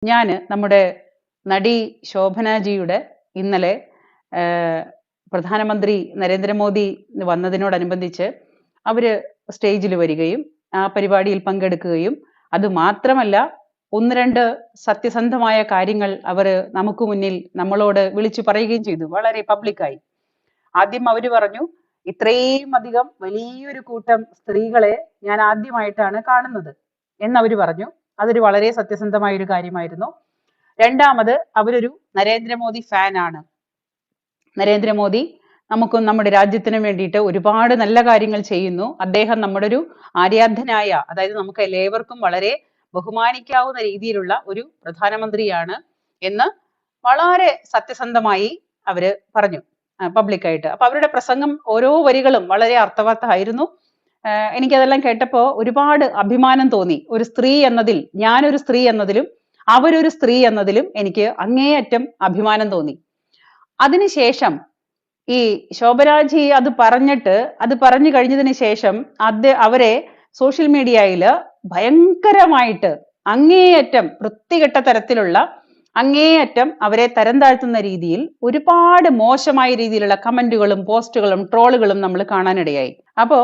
നമ്മുടെ നടി ശോഭനാജിയുടെ ഇന്നലെ പ്രധാനമന്ത്രി നരേന്ദ്രമോദി വന്നതിനോടനുബന്ധിച്ച് അവര് സ്റ്റേജിൽ വരികയും ആ പരിപാടിയിൽ പങ്കെടുക്കുകയും അത് മാത്രമല്ല ഒന്ന് രണ്ട് സത്യസന്ധമായ കാര്യങ്ങൾ അവര് നമുക്ക് മുന്നിൽ നമ്മളോട് വിളിച്ചു പറയുകയും ചെയ്തു, വളരെ പബ്ലിക്കായി. ആദ്യം അവര് പറഞ്ഞു, ഇത്രയും അധികം വലിയൊരു കൂട്ടം സ്ത്രീകളെ ഞാൻ ആദ്യമായിട്ടാണ് കാണുന്നത് എന്നവര് പറഞ്ഞു. അതൊരു വളരെ സത്യസന്ധമായ ഒരു കാര്യമായിരുന്നു. രണ്ടാമത്, അവരൊരു നരേന്ദ്രമോദി ഫാൻ ആണ്. നരേന്ദ്രമോദി നമുക്കും നമ്മുടെ രാജ്യത്തിനും വേണ്ടിയിട്ട് ഒരുപാട് നല്ല കാര്യങ്ങൾ ചെയ്യുന്നു. അദ്ദേഹം നമ്മുടെ ഒരു ആരാധ്യനായ, അതായത് നമുക്ക് എല്ലാവർക്കും വളരെ ബഹുമാനിക്കാവുന്ന രീതിയിലുള്ള ഒരു പ്രധാനമന്ത്രിയാണ് എന്ന് വളരെ സത്യസന്ധമായി അവര് പറഞ്ഞു പബ്ലിക്കായിട്ട്. അപ്പൊ അവരുടെ പ്രസംഗം ഓരോ വരികളും വളരെ അർത്ഥവത്തായിരുന്നു. എനിക്കതെല്ലാം കേട്ടപ്പോ ഒരുപാട് അഭിമാനം തോന്നി. ഒരു സ്ത്രീ എന്നതിൽ, ഞാനൊരു സ്ത്രീ എന്നതിലും അവരൊരു സ്ത്രീ എന്നതിലും എനിക്ക് അങ്ങേയറ്റം അഭിമാനം തോന്നി. അതിനുശേഷം ഈ ശോഭരാജി അത് പറഞ്ഞു കഴിഞ്ഞതിന് ശേഷം അവരെ സോഷ്യൽ മീഡിയയില് ഭയങ്കരമായിട്ട് അങ്ങേയറ്റം വൃത്തികെട്ട തരത്തിലുള്ള അങ്ങേയറ്റം അവരെ തരം താഴ്ത്തുന്ന രീതിയിൽ ഒരുപാട് മോശമായ രീതിയിലുള്ള കമന്റുകളും പോസ്റ്റുകളും ട്രോളുകളും നമ്മൾ കാണാനിടയായി. അപ്പോ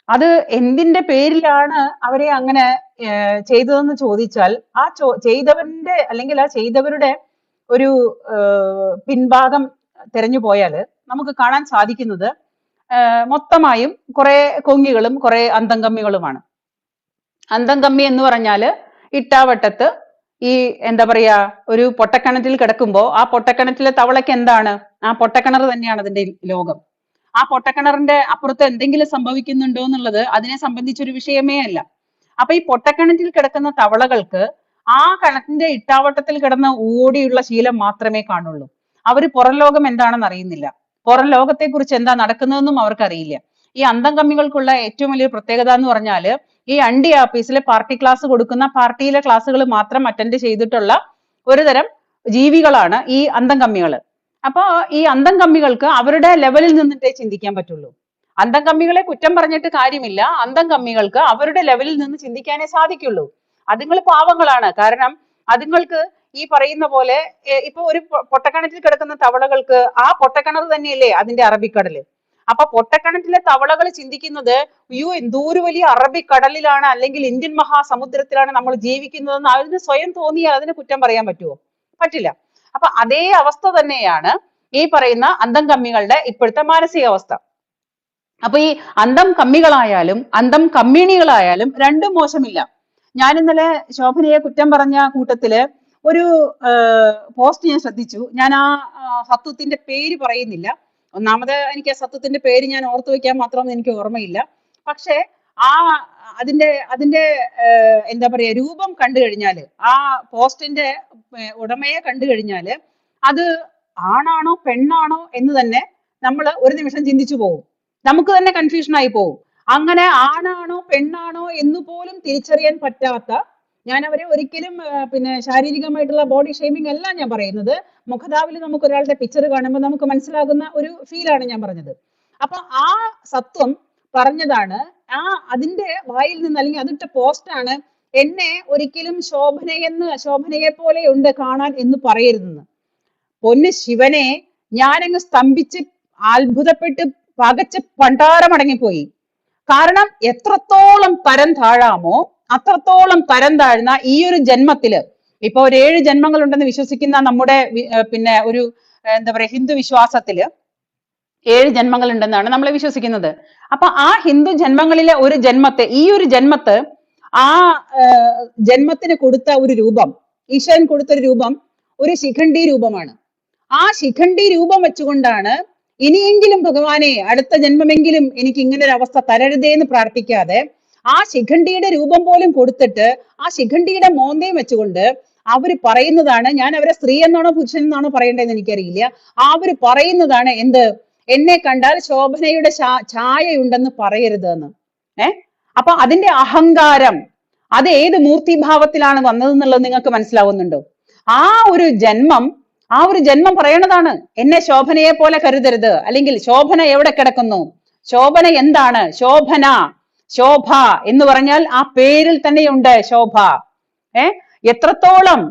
അത് എന്തിന്റെ പേരിലാണ് അവരെ അങ്ങനെ ചെയ്തതെന്ന് ചോദിച്ചാൽ, ചെയ്തവന്റെ അല്ലെങ്കിൽ ആ ചെയ്തവരുടെ ഒരു പിൻഭാഗം തിരഞ്ഞു പോയാൽ നമുക്ക് കാണാൻ സാധിക്കുന്നത് മൊത്തമായും കുറെ കൊങ്ങികളും കുറെ അന്തംകമ്മികളുമാണ്. അന്തംകമ്മി എന്ന് പറഞ്ഞാല് ഇട്ടാവട്ടത്ത് ഈ എന്താ പറയാ, ഒരു പൊട്ടക്കിണറ്റിൽ കിടക്കുമ്പോ ആ പൊട്ടക്കിണറ്റിലെ തവളയ്ക്ക് എന്താണ്, ആ പൊട്ടക്കിണർ തന്നെയാണ് അതിന്റെ ലോകം. ആ പൊട്ടക്കിണറിന്റെ അപ്പുറത്ത് എന്തെങ്കിലും സംഭവിക്കുന്നുണ്ടോ എന്നുള്ളത് അതിനെ സംബന്ധിച്ചൊരു വിഷയമേ അല്ല. അപ്പൊ ഈ പൊട്ടക്കിണറ്റിൽ കിടക്കുന്ന തവളകൾക്ക് ആ കിണറ്റിന്റെ ഇട്ടാവട്ടത്തിൽ കിടന്ന് ഓടിയുള്ള ശീലം മാത്രമേ കാണുള്ളൂ. അവര് പുറം ലോകം എന്താണെന്ന് അറിയുന്നില്ല. പുറം ലോകത്തെ കുറിച്ച് എന്താ നടക്കുന്നതെന്നും അവർക്കറിയില്ല. ഈ അന്തംകമ്മികൾക്കുള്ള ഏറ്റവും വലിയ പ്രത്യേകത എന്ന് പറഞ്ഞാല്, ഈ അണ്ടി ആപ്പീസിലെ പാർട്ടി ക്ലാസ് കൊടുക്കുന്ന പാർട്ടിയിലെ ക്ലാസ്സുകൾ മാത്രം അറ്റൻഡ് ചെയ്തിട്ടുള്ള ഒരു തരം ജീവികളാണ് ഈ അന്തംകമ്മികള്. അപ്പൊ ഈ അന്തംകമ്മികൾക്ക് അവരുടെ ലെവലിൽ നിന്നിട്ടേ ചിന്തിക്കാൻ പറ്റുള്ളൂ. അന്തംകമ്മികളെ കുറ്റം പറഞ്ഞിട്ട് കാര്യമില്ല. അന്തംകമ്മികൾക്ക് അവരുടെ ലെവലിൽ നിന്ന് ചിന്തിക്കാനേ സാധിക്കുള്ളൂ. അതുങ്ങൾ പാവങ്ങളാണ്. കാരണം അതുങ്ങൾക്ക് ഈ പറയുന്ന പോലെ ഇപ്പൊ ഒരു പൊട്ടക്കിണറ്റിൽ കിടക്കുന്ന തവളകൾക്ക് ആ പൊട്ടക്കിണർ തന്നെയല്ലേ അതിന്റെ അറബിക്കടല്. അപ്പൊ പൊട്ടക്കിണറ്റിലെ തവളകൾ ചിന്തിക്കുന്നത്, അയ്യോ എന്തോരു വലിയ അറബിക്കടലിലാണ് അല്ലെങ്കിൽ ഇന്ത്യൻ മഹാസമുദ്രത്തിലാണ് നമ്മൾ ജീവിക്കുന്നതെന്ന് അതിന് സ്വയം തോന്നിയാൽ അതിന് കുറ്റം പറയാൻ പറ്റുമോ? പറ്റില്ല. അപ്പൊ അതേ അവസ്ഥ തന്നെയാണ് ഈ പറയുന്ന അന്തംകമ്മികളുടെ ഇപ്പോഴത്തെ മാനസികാവസ്ഥ. അപ്പൊ ഈ അന്തം കമ്മികളായാലും അന്തം കമ്മിണികളായാലും രണ്ടും മോശമില്ല. ഞാൻ ഇന്നലെ ശോഭനയെ കുറ്റം പറഞ്ഞ കൂട്ടത്തില് ഒരു പോസ്റ്റ് ഞാൻ ശ്രദ്ധിച്ചു. ഞാൻ ആ സത്വത്തിന്റെ പേര് പറയുന്നില്ല. ഒന്നാമത് എനിക്ക് ആ സത്വത്തിന്റെ പേര് ഞാൻ ഓർത്തു വെക്കാൻ മാത്രമൊന്നും എനിക്ക് ഓർമ്മയില്ല. പക്ഷെ ആ അതിന്റെ എന്താ പറയാ, രൂപം കണ്ടു കഴിഞ്ഞാല്, ആ പോസ്റ്റിന്റെ ഉടമയെ കണ്ടു കഴിഞ്ഞാല് അത് ആണാണോ പെണ്ണാണോ എന്ന് തന്നെ നമ്മൾ ഒരു നിമിഷം ചിന്തിച്ചു പോകും. നമുക്ക് തന്നെ കൺഫ്യൂഷൻ ആയി പോകും. അങ്ങനെ ആണാണോ പെണ്ണാണോ എന്ന് പോലും തിരിച്ചറിയാൻ പറ്റാത്ത, ഞാൻ അവരെ ഒരിക്കലും പിന്നെ ശാരീരികമായിട്ടുള്ള ബോഡി ഷെയ്മിങ് അല്ല ഞാൻ പറയുന്നത്. മുഖതാവിൽ നമുക്ക് ഒരാളുടെ പിക്ചർ കാണുമ്പോൾ നമുക്ക് മനസ്സിലാകുന്ന ഒരു ഫീലാണ് ഞാൻ പറഞ്ഞത്. അപ്പൊ ആ സത്വം പറഞ്ഞതാണ്, അതിന്റെ വായിൽ നിന്ന്, അല്ലെങ്കിൽ അതിട്ട പോസ്റ്റാണ്, എന്നെ ഒരിക്കലും ശോഭനയെ പോലെ ഉണ്ട് കാണാൻ എന്ന് പറയരുതെന്ന്. പൊന്ന് ശിവനെ, ഞാനങ്ങ് സ്തംഭിച്ച് അത്ഭുതപ്പെട്ട് പകച്ച് പണ്ടാരമടങ്ങിപ്പോയി. കാരണം എത്രത്തോളം തരം താഴാമോ അത്രത്തോളം തരം താഴ്ന്ന ഈ ഒരു ജന്മത്തില്, ഇപ്പൊ ഒരു 7 ജന്മങ്ങൾ ഉണ്ടെന്ന് വിശ്വസിക്കുന്ന നമ്മുടെ പിന്നെ ഒരു എന്താ പറയാ ഹിന്ദു വിശ്വാസത്തില് 7 ജന്മങ്ങൾ ഉണ്ടെന്നാണ് നമ്മൾ വിശ്വസിക്കുന്നത്. അപ്പൊ ആ ഹിന്ദു ജന്മങ്ങളിലെ ഒരു ജന്മത്തെ, ഈ ഒരു ജന്മത്ത് ആ ജന്മത്തിന് കൊടുത്ത ഒരു രൂപം, ഈശ്വരൻ കൊടുത്തൊരു രൂപം ഒരു ശിഖണ്ഡി രൂപമാണ്. ആ ശിഖണ്ഡി രൂപം വെച്ചുകൊണ്ടാണ് ഇനിയെങ്കിലും ഭഗവാനെ അടുത്ത ജന്മമെങ്കിലും എനിക്ക് ഇങ്ങനെ ഒരു അവസ്ഥ തരരുതേ എന്ന് പ്രാർത്ഥിക്കാതെ ആ ശിഖണ്ഡിയുടെ രൂപം പോലും കൊടുത്തിട്ട് ആ ശിഖണ്ഡിയുടെ മോന്തയും വെച്ചുകൊണ്ട് അവര് പറയുന്നതാണ്, ഞാൻ അവരെ സ്ത്രീ എന്നാണോ പുരുഷൻ എന്നാണോ പറയേണ്ടതെന്ന് എനിക്കറിയില്ല, അവര് പറയുന്നതാണ് എന്ത്, എന്നെ കണ്ടാൽ ശോഭനയുടെ ഛായയുണ്ടെന്ന് പറയരുത് എന്ന്. അപ്പൊ അതിന്റെ അഹങ്കാരം അത് ഏത് മൂർത്തിഭാവത്തിലാണ് വന്നതെന്നുള്ളത് നിങ്ങൾക്ക് മനസ്സിലാവുന്നുണ്ടോ? ആ ഒരു ജന്മം പറയണതാണ്, എന്നെ ശോഭനയെ പോലെ കരുതരുത്, അല്ലെങ്കിൽ ശോഭന എവിടെ കിടക്കുന്നു, ശോഭന എന്താണ്, ശോഭ എന്ന് പറഞ്ഞാൽ ആ പേരിൽ തന്നെയുണ്ട് ശോഭ. എത്രത്തോളം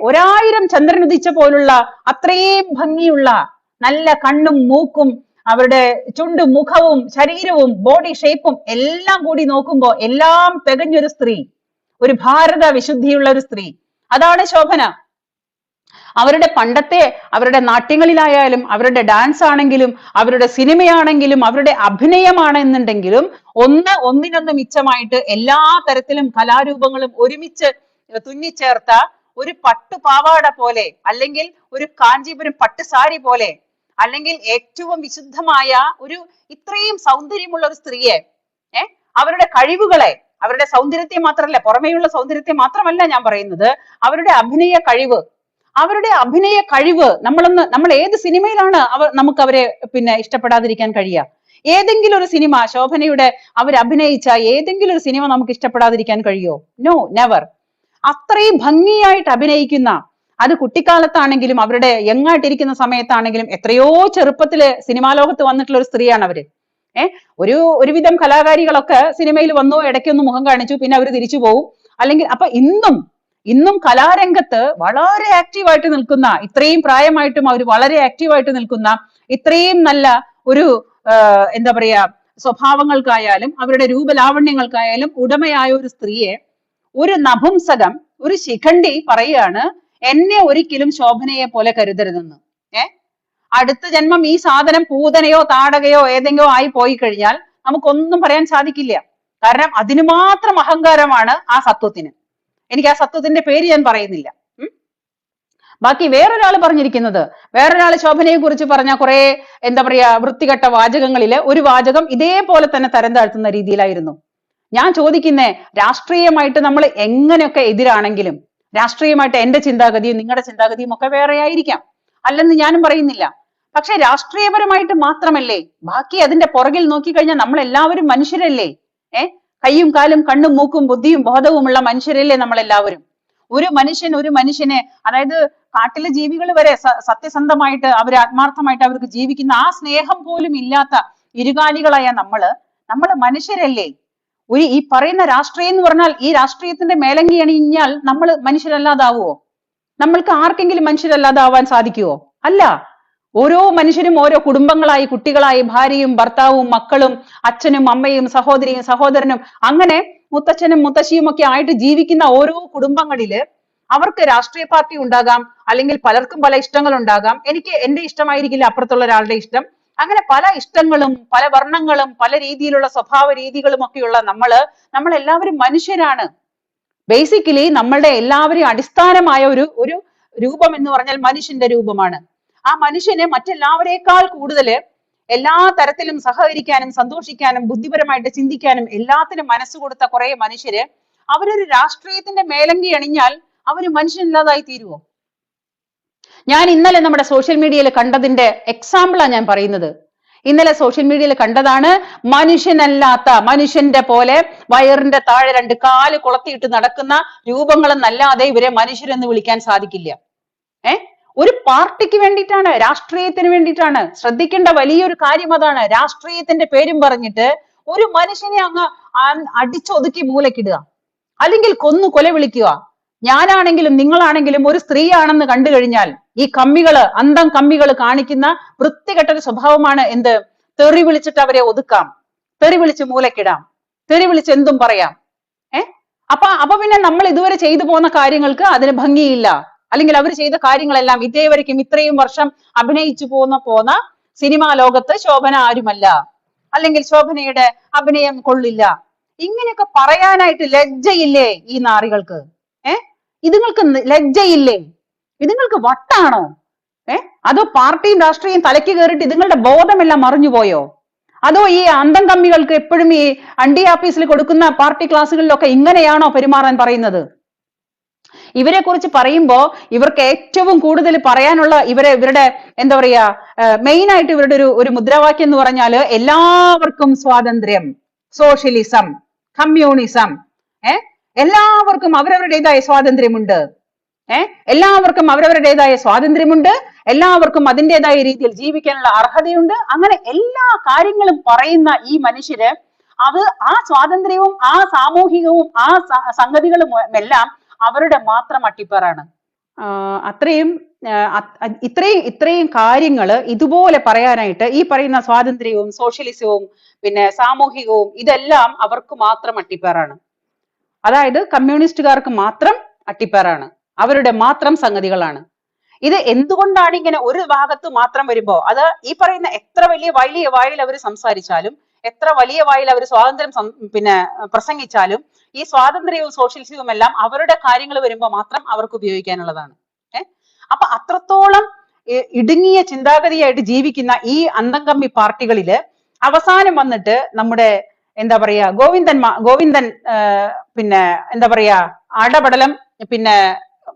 1000 ചന്ദ്രൻ ഉദിച്ച പോലുള്ള അത്രയും ഭംഗിയുള്ള നല്ല കണ്ണും മൂക്കും അവരുടെ ചുണ്ടും മുഖവും ശരീരവും ബോഡി ഷേപ്പും എല്ലാം കൂടി നോക്കുമ്പോ എല്ലാം തികഞ്ഞൊരു സ്ത്രീ, ഒരു ഭാരത വിശുദ്ധിയുള്ള ഒരു സ്ത്രീ, അതാണ് ശോഭന. അവരുടെ പണ്ടത്തെ അവരുടെ നാട്യങ്ങളിലായാലും അവരുടെ ഡാൻസ് ആണെങ്കിലും അവരുടെ സിനിമയാണെങ്കിലും അവരുടെ അഭിനയമാണെന്നുണ്ടെങ്കിലും ഒന്നിനൊന്ന് മിച്ചമായിട്ട് എല്ലാ തരത്തിലും കലാരൂപങ്ങളും ഒരുമിച്ച് തുന്നിച്ചേർത്ത ഒരു പട്ടുപാവാട പോലെ, അല്ലെങ്കിൽ ഒരു കാഞ്ചീപുരം പട്ടുസാരി പോലെ, അല്ലെങ്കിൽ ഏറ്റവും വിശുദ്ധമായ ഒരു ഇത്രയും സൗന്ദര്യമുള്ള ഒരു സ്ത്രീയെ അവരുടെ കഴിവുകളെ, അവരുടെ സൗന്ദര്യത്തെ മാത്രമല്ല, പുറമേയുള്ള സൗന്ദര്യത്തെ മാത്രമല്ല ഞാൻ പറയുന്നത്, അവരുടെ അഭിനയ കഴിവ് നമ്മൾ ഏത് സിനിമയിലാണ് നമുക്ക് അവരെ പിന്നെ ഇഷ്ടപ്പെടാതിരിക്കാൻ കഴിയുക? ഏതെങ്കിലും ഒരു സിനിമ ശോഭനയുടെ അവർ അഭിനയിച്ച ഏതെങ്കിലും ഒരു സിനിമ നമുക്ക് ഇഷ്ടപ്പെടാതിരിക്കാൻ കഴിയോ? No, never. അത്രയും ഭംഗിയായിട്ട് അഭിനയിക്കുന്ന, അത് കുട്ടിക്കാലത്താണെങ്കിലും അവരുടെ യങ്ങായിട്ടിരിക്കുന്ന സമയത്താണെങ്കിലും എത്രയോ ചെറുപ്പത്തില് സിനിമാ ലോകത്ത് വന്നിട്ടുള്ള ഒരു സ്ത്രീയാണ് അവര്. ഒരുവിധം കലാകാരികളൊക്കെ സിനിമയിൽ വന്നു, ഇടയ്ക്കൊന്ന് മുഖം കാണിച്ചു, പിന്നെ അവർ തിരിച്ചു പോകും. അല്ലെങ്കിൽ അപ്പൊ ഇന്നും കലാരംഗത്ത് വളരെ ആക്റ്റീവായിട്ട് നിൽക്കുന്ന, ഇത്രയും പ്രായമായിട്ടും അവർ വളരെ ആക്റ്റീവായിട്ട് നിൽക്കുന്ന, ഇത്രയും നല്ല ഒരു എന്താ പറയാ സ്വഭാവങ്ങൾക്കായാലും അവരുടെ രൂപലാവണ്യങ്ങൾക്കായാലും ഉടമയായ ഒരു സ്ത്രീയെ ഒരു നപുംസകം, ഒരു ശിഖണ്ഡി പറയാണ്, എന്നെ ഒരിക്കലും ശോഭനയെ പോലെ കരുതരുതെന്ന്. അടുത്ത ജന്മം ഈ സാധനം പൂതനയോ താടകയോ ഏതെങ്കിലും ആയി പോയി കഴിഞ്ഞാൽ നമുക്കൊന്നും പറയാൻ സാധിക്കില്ല. കാരണം അതിന് മാത്രം അഹങ്കാരമാണ് ആ സത്വത്തിന്. എനിക്ക് ആ സത്വത്തിന്റെ പേര് ഞാൻ പറയുന്നില്ല. ബാക്കി വേറൊരാൾ പറഞ്ഞിരിക്കുന്നത്, വേറൊരാൾ ശോഭനയെ കുറിച്ച് പറഞ്ഞ കുറെ എന്താ പറയാ വൃത്തികെട്ട വാചകങ്ങളില് ഒരു വാചകം ഇതേപോലെ തന്നെ തരം താഴ്ത്തുന്ന രീതിയിലായിരുന്നു. ഞാൻ ചോദിക്കുന്നേ, രാഷ്ട്രീയമായിട്ട് നമ്മൾ എങ്ങനെയൊക്കെ എതിരാണെങ്കിലും രാഷ്ട്രീയമായിട്ട് എന്റെ ചിന്താഗതിയും നിങ്ങളുടെ ചിന്താഗതിയും ഒക്കെ വേറെ ആയിരിക്കാം, അല്ലെന്ന് ഞാനും പറയുന്നില്ല. പക്ഷെ രാഷ്ട്രീയപരമായിട്ട് മാത്രമല്ലേ, ബാക്കി അതിന്റെ പുറകിൽ നോക്കിക്കഴിഞ്ഞാൽ നമ്മൾ എല്ലാവരും മനുഷ്യരല്ലേ? കയ്യും കാലും കണ്ണും മൂക്കും ബുദ്ധിയും ബോധവുമുള്ള മനുഷ്യരല്ലേ നമ്മളെല്ലാവരും? ഒരു മനുഷ്യനെ, അതായത് കാട്ടിലെ ജീവികൾ വരെ സത്യസന്ധമായിട്ട് അവര് ആത്മാർത്ഥമായിട്ട് അവർക്ക് ജീവിക്കുന്ന ആ സ്നേഹം പോലും ഇല്ലാത്ത ഇരുകാലികളായ നമ്മള് മനുഷ്യരല്ലേ? ഈ പറയുന്ന രാഷ്ട്രീയം എന്ന് പറഞ്ഞാൽ, ഈ രാഷ്ട്രീയത്തിന്റെ മേലങ്കി അണിഞ്ഞാൽ നമ്മൾ മനുഷ്യരല്ലാതാവുമോ? നമ്മൾക്ക് ആർക്കെങ്കിലും മനുഷ്യരല്ലാതാവാൻ സാധിക്കുമോ? അല്ല. ഓരോ മനുഷ്യരും ഓരോ കുടുംബങ്ങളായി, കുട്ടികളായി, ഭാര്യയും ഭർത്താവും മക്കളും അച്ഛനും അമ്മയും സഹോദരിയും സഹോദരനും അങ്ങനെ മുത്തച്ഛനും മുത്തശ്ശിയും ഒക്കെ ആയിട്ട് ജീവിക്കുന്ന ഓരോ കുടുംബങ്ങളില് അവർക്ക് രാഷ്ട്രീയ പാർട്ടി ഉണ്ടാകാം, അല്ലെങ്കിൽ പലർക്കും പല ഇഷ്ടങ്ങൾ ഉണ്ടാകാം. എനിക്ക് എന്റെ ഇഷ്ടമായിരിക്കില്ല അപ്പുറത്തുള്ള ഒരാളുടെ ഇഷ്ടം. അങ്ങനെ പല ഇഷ്ടങ്ങളും പല വർണ്ണങ്ങളും പല രീതിയിലുള്ള സ്വഭാവ രീതികളും ഒക്കെയുള്ള നമ്മളെല്ലാവരും മനുഷ്യരാണ്. ബേസിക്കലി നമ്മളുടെ എല്ലാവരെയും അടിസ്ഥാനമായ ഒരു രൂപം എന്ന് പറഞ്ഞാൽ മനുഷ്യന്റെ രൂപമാണ്. ആ മനുഷ്യനെ മറ്റെല്ലാവരേക്കാൾ കൂടുതൽ എല്ലാ തരത്തിലും സഹകരിക്കാനും സന്തോഷിക്കാനും ബുദ്ധിപരമായിട്ട് ചിന്തിക്കാനും എല്ലാത്തിനും മനസ്സ് കൊടുത്ത കുറെ മനുഷ്യര് അവരൊരു രാഷ്ട്രീയത്തിന്റെ മേലങ്കി അണിഞ്ഞാൽ അവര് മനുഷ്യനില്ലാതായി തീരുവോ? ഞാൻ ഇന്നലെ നമ്മുടെ സോഷ്യൽ മീഡിയയിൽ കണ്ടതിന്റെ എക്സാമ്പിളാ ഞാൻ പറയുന്നത്. ഇന്നലെ സോഷ്യൽ മീഡിയയിൽ കണ്ടതാണ്, മനുഷ്യനല്ലാത്ത, മനുഷ്യന്റെ പോലെ വയറിന്റെ താഴെ 2 കാല് കുളത്തിയിട്ട് നടക്കുന്ന രൂപങ്ങളെന്നല്ലാതെ ഇവരെ മനുഷ്യരെന്ന് വിളിക്കാൻ സാധിക്കില്ല. ഒരു പാർട്ടിക്ക് വേണ്ടിയിട്ടാണ്, രാഷ്ട്രീയത്തിന് വേണ്ടിയിട്ടാണ്. ശ്രദ്ധിക്കേണ്ട വലിയൊരു കാര്യം അതാണ്. രാഷ്ട്രീയത്തിന്റെ പേരും പറഞ്ഞിട്ട് ഒരു മനുഷ്യനെ അങ്ങ് അടിച്ചൊതുക്കി മൂലക്കിടുക, അല്ലെങ്കിൽ കൊല വിളിക്കുക. ഞാനാണെങ്കിലും നിങ്ങളാണെങ്കിലും ഒരു സ്ത്രീയാണെന്ന് കണ്ടു കഴിഞ്ഞാൽ ഈ അന്തം കമ്മികള് കാണിക്കുന്ന വൃത്തികെട്ടൊരു സ്വഭാവമാണ് എന്ത്? തെറി വിളിച്ചിട്ട് അവരെ ഒതുക്കാം, തെറി വിളിച്ച് മൂലക്കിടാം, തെറി വിളിച്ച് എന്തും പറയാം. അപ്പൊ പിന്നെ നമ്മൾ ഇതുവരെ ചെയ്തു പോന്ന കാര്യങ്ങൾക്ക് അതിന് ഭംഗിയില്ല. അല്ലെങ്കിൽ അവർ ചെയ്ത കാര്യങ്ങളെല്ലാം ഇതേവരയ്ക്കും ഇത്രയും വർഷം അഭിനയിച്ചു പോന്ന സിനിമാ ലോകത്ത് ശോഭന ആരുമല്ല, അല്ലെങ്കിൽ ശോഭനയുടെ അഭിനയം കൊള്ളില്ല. ഇങ്ങനെയൊക്കെ പറയാനായിട്ട് ലജ്ജയില്ലേ ഈ നാറികൾക്ക്? ഇതുങ്ങൾക്ക് ലജ്ജയില്ലേ? ഇതുങ്ങൾക്ക് വട്ടാണോ? അതോ പാർട്ടിയും രാഷ്ട്രീയം തലയ്ക്ക് കയറിയിട്ട് ഇതുങ്ങളുടെ ബോധമെല്ലാം മറിഞ്ഞുപോയോ? അതോ ഈ അന്തം കമ്മികൾക്ക് എപ്പോഴും ഈ അണ്ടി ആഫീസിൽ കൊടുക്കുന്ന പാർട്ടി ക്ലാസ്സുകളിലൊക്കെ ഇങ്ങനെയാണോ പെരുമാറാൻ പറയുന്നത്? ഇവരെ കുറിച്ച് പറയുമ്പോ ഇവർക്ക് ഏറ്റവും കൂടുതൽ പറയാനുള്ള ഇവരുടെ എന്താ പറയാ മെയിൻ ആയിട്ട് ഇവരുടെ ഒരു മുദ്രാവാക്യം എന്ന് പറഞ്ഞാല് എല്ലാവർക്കും സ്വാതന്ത്ര്യം, സോഷ്യലിസം, കമ്മ്യൂണിസം, എല്ലാവർക്കും അവരവരുടേതായ സ്വാതന്ത്ര്യമുണ്ട്, എല്ലാവർക്കും അവരവരുടേതായ സ്വാതന്ത്ര്യമുണ്ട്, എല്ലാവർക്കും അതിൻ്റെതായ രീതിയിൽ ജീവിക്കാനുള്ള അർഹതയുണ്ട്. അങ്ങനെ എല്ലാ കാര്യങ്ങളും പറയുന്ന ഈ മനുഷ്യര് ആ സ്വാതന്ത്ര്യവും ആ സാമൂഹികവും ആ സംഗതികളും എല്ലാം അവരുടെ മാത്രം അട്ടിപ്പേറാണ്. അത്രയും ഇത്രയും കാര്യങ്ങൾ ഇതുപോലെ പറയാനായിട്ട് ഈ പറയുന്ന സ്വാതന്ത്ര്യവും സോഷ്യലിസവും പിന്നെ സാമൂഹികവും ഇതെല്ലാം അവർക്ക് മാത്രം അട്ടിപ്പേറാണ്. അതായത് കമ്മ്യൂണിസ്റ്റുകാർക്ക് മാത്രം അട്ടിപ്പേറാണ്, അവരുടെ മാത്രം സംഗതികളാണ്. ഇത് എന്തുകൊണ്ടാണ് ഇങ്ങനെ ഒരു ഭാഗത്ത് മാത്രം വരുമ്പോ, അത് ഈ പറയുന്ന എത്ര വലിയ വായിൽ അവർ സംസാരിച്ചാലും, എത്ര വലിയ വായിൽ അവർ സ്വാതന്ത്ര്യം പിന്നെ പ്രസംഗിച്ചാലും, ഈ സ്വാതന്ത്ര്യവും സോഷ്യലിസവും എല്ലാം അവരുടെ കാര്യങ്ങൾ വരുമ്പോ മാത്രം അവർക്ക് ഉപയോഗിക്കാനുള്ളതാണ്. അപ്പൊ അത്രത്തോളം ഇടുങ്ങിയ ചിന്താഗതിയായിട്ട് ജീവിക്കുന്ന ഈ അന്തംകമ്മി പാർട്ടികളില് അവസാനം വന്നിട്ട് നമ്മുടെ എന്താ പറയാ ഗോവിന്ദൻ പിന്നെ എന്താ പറയാ അടപടലം പിന്നെ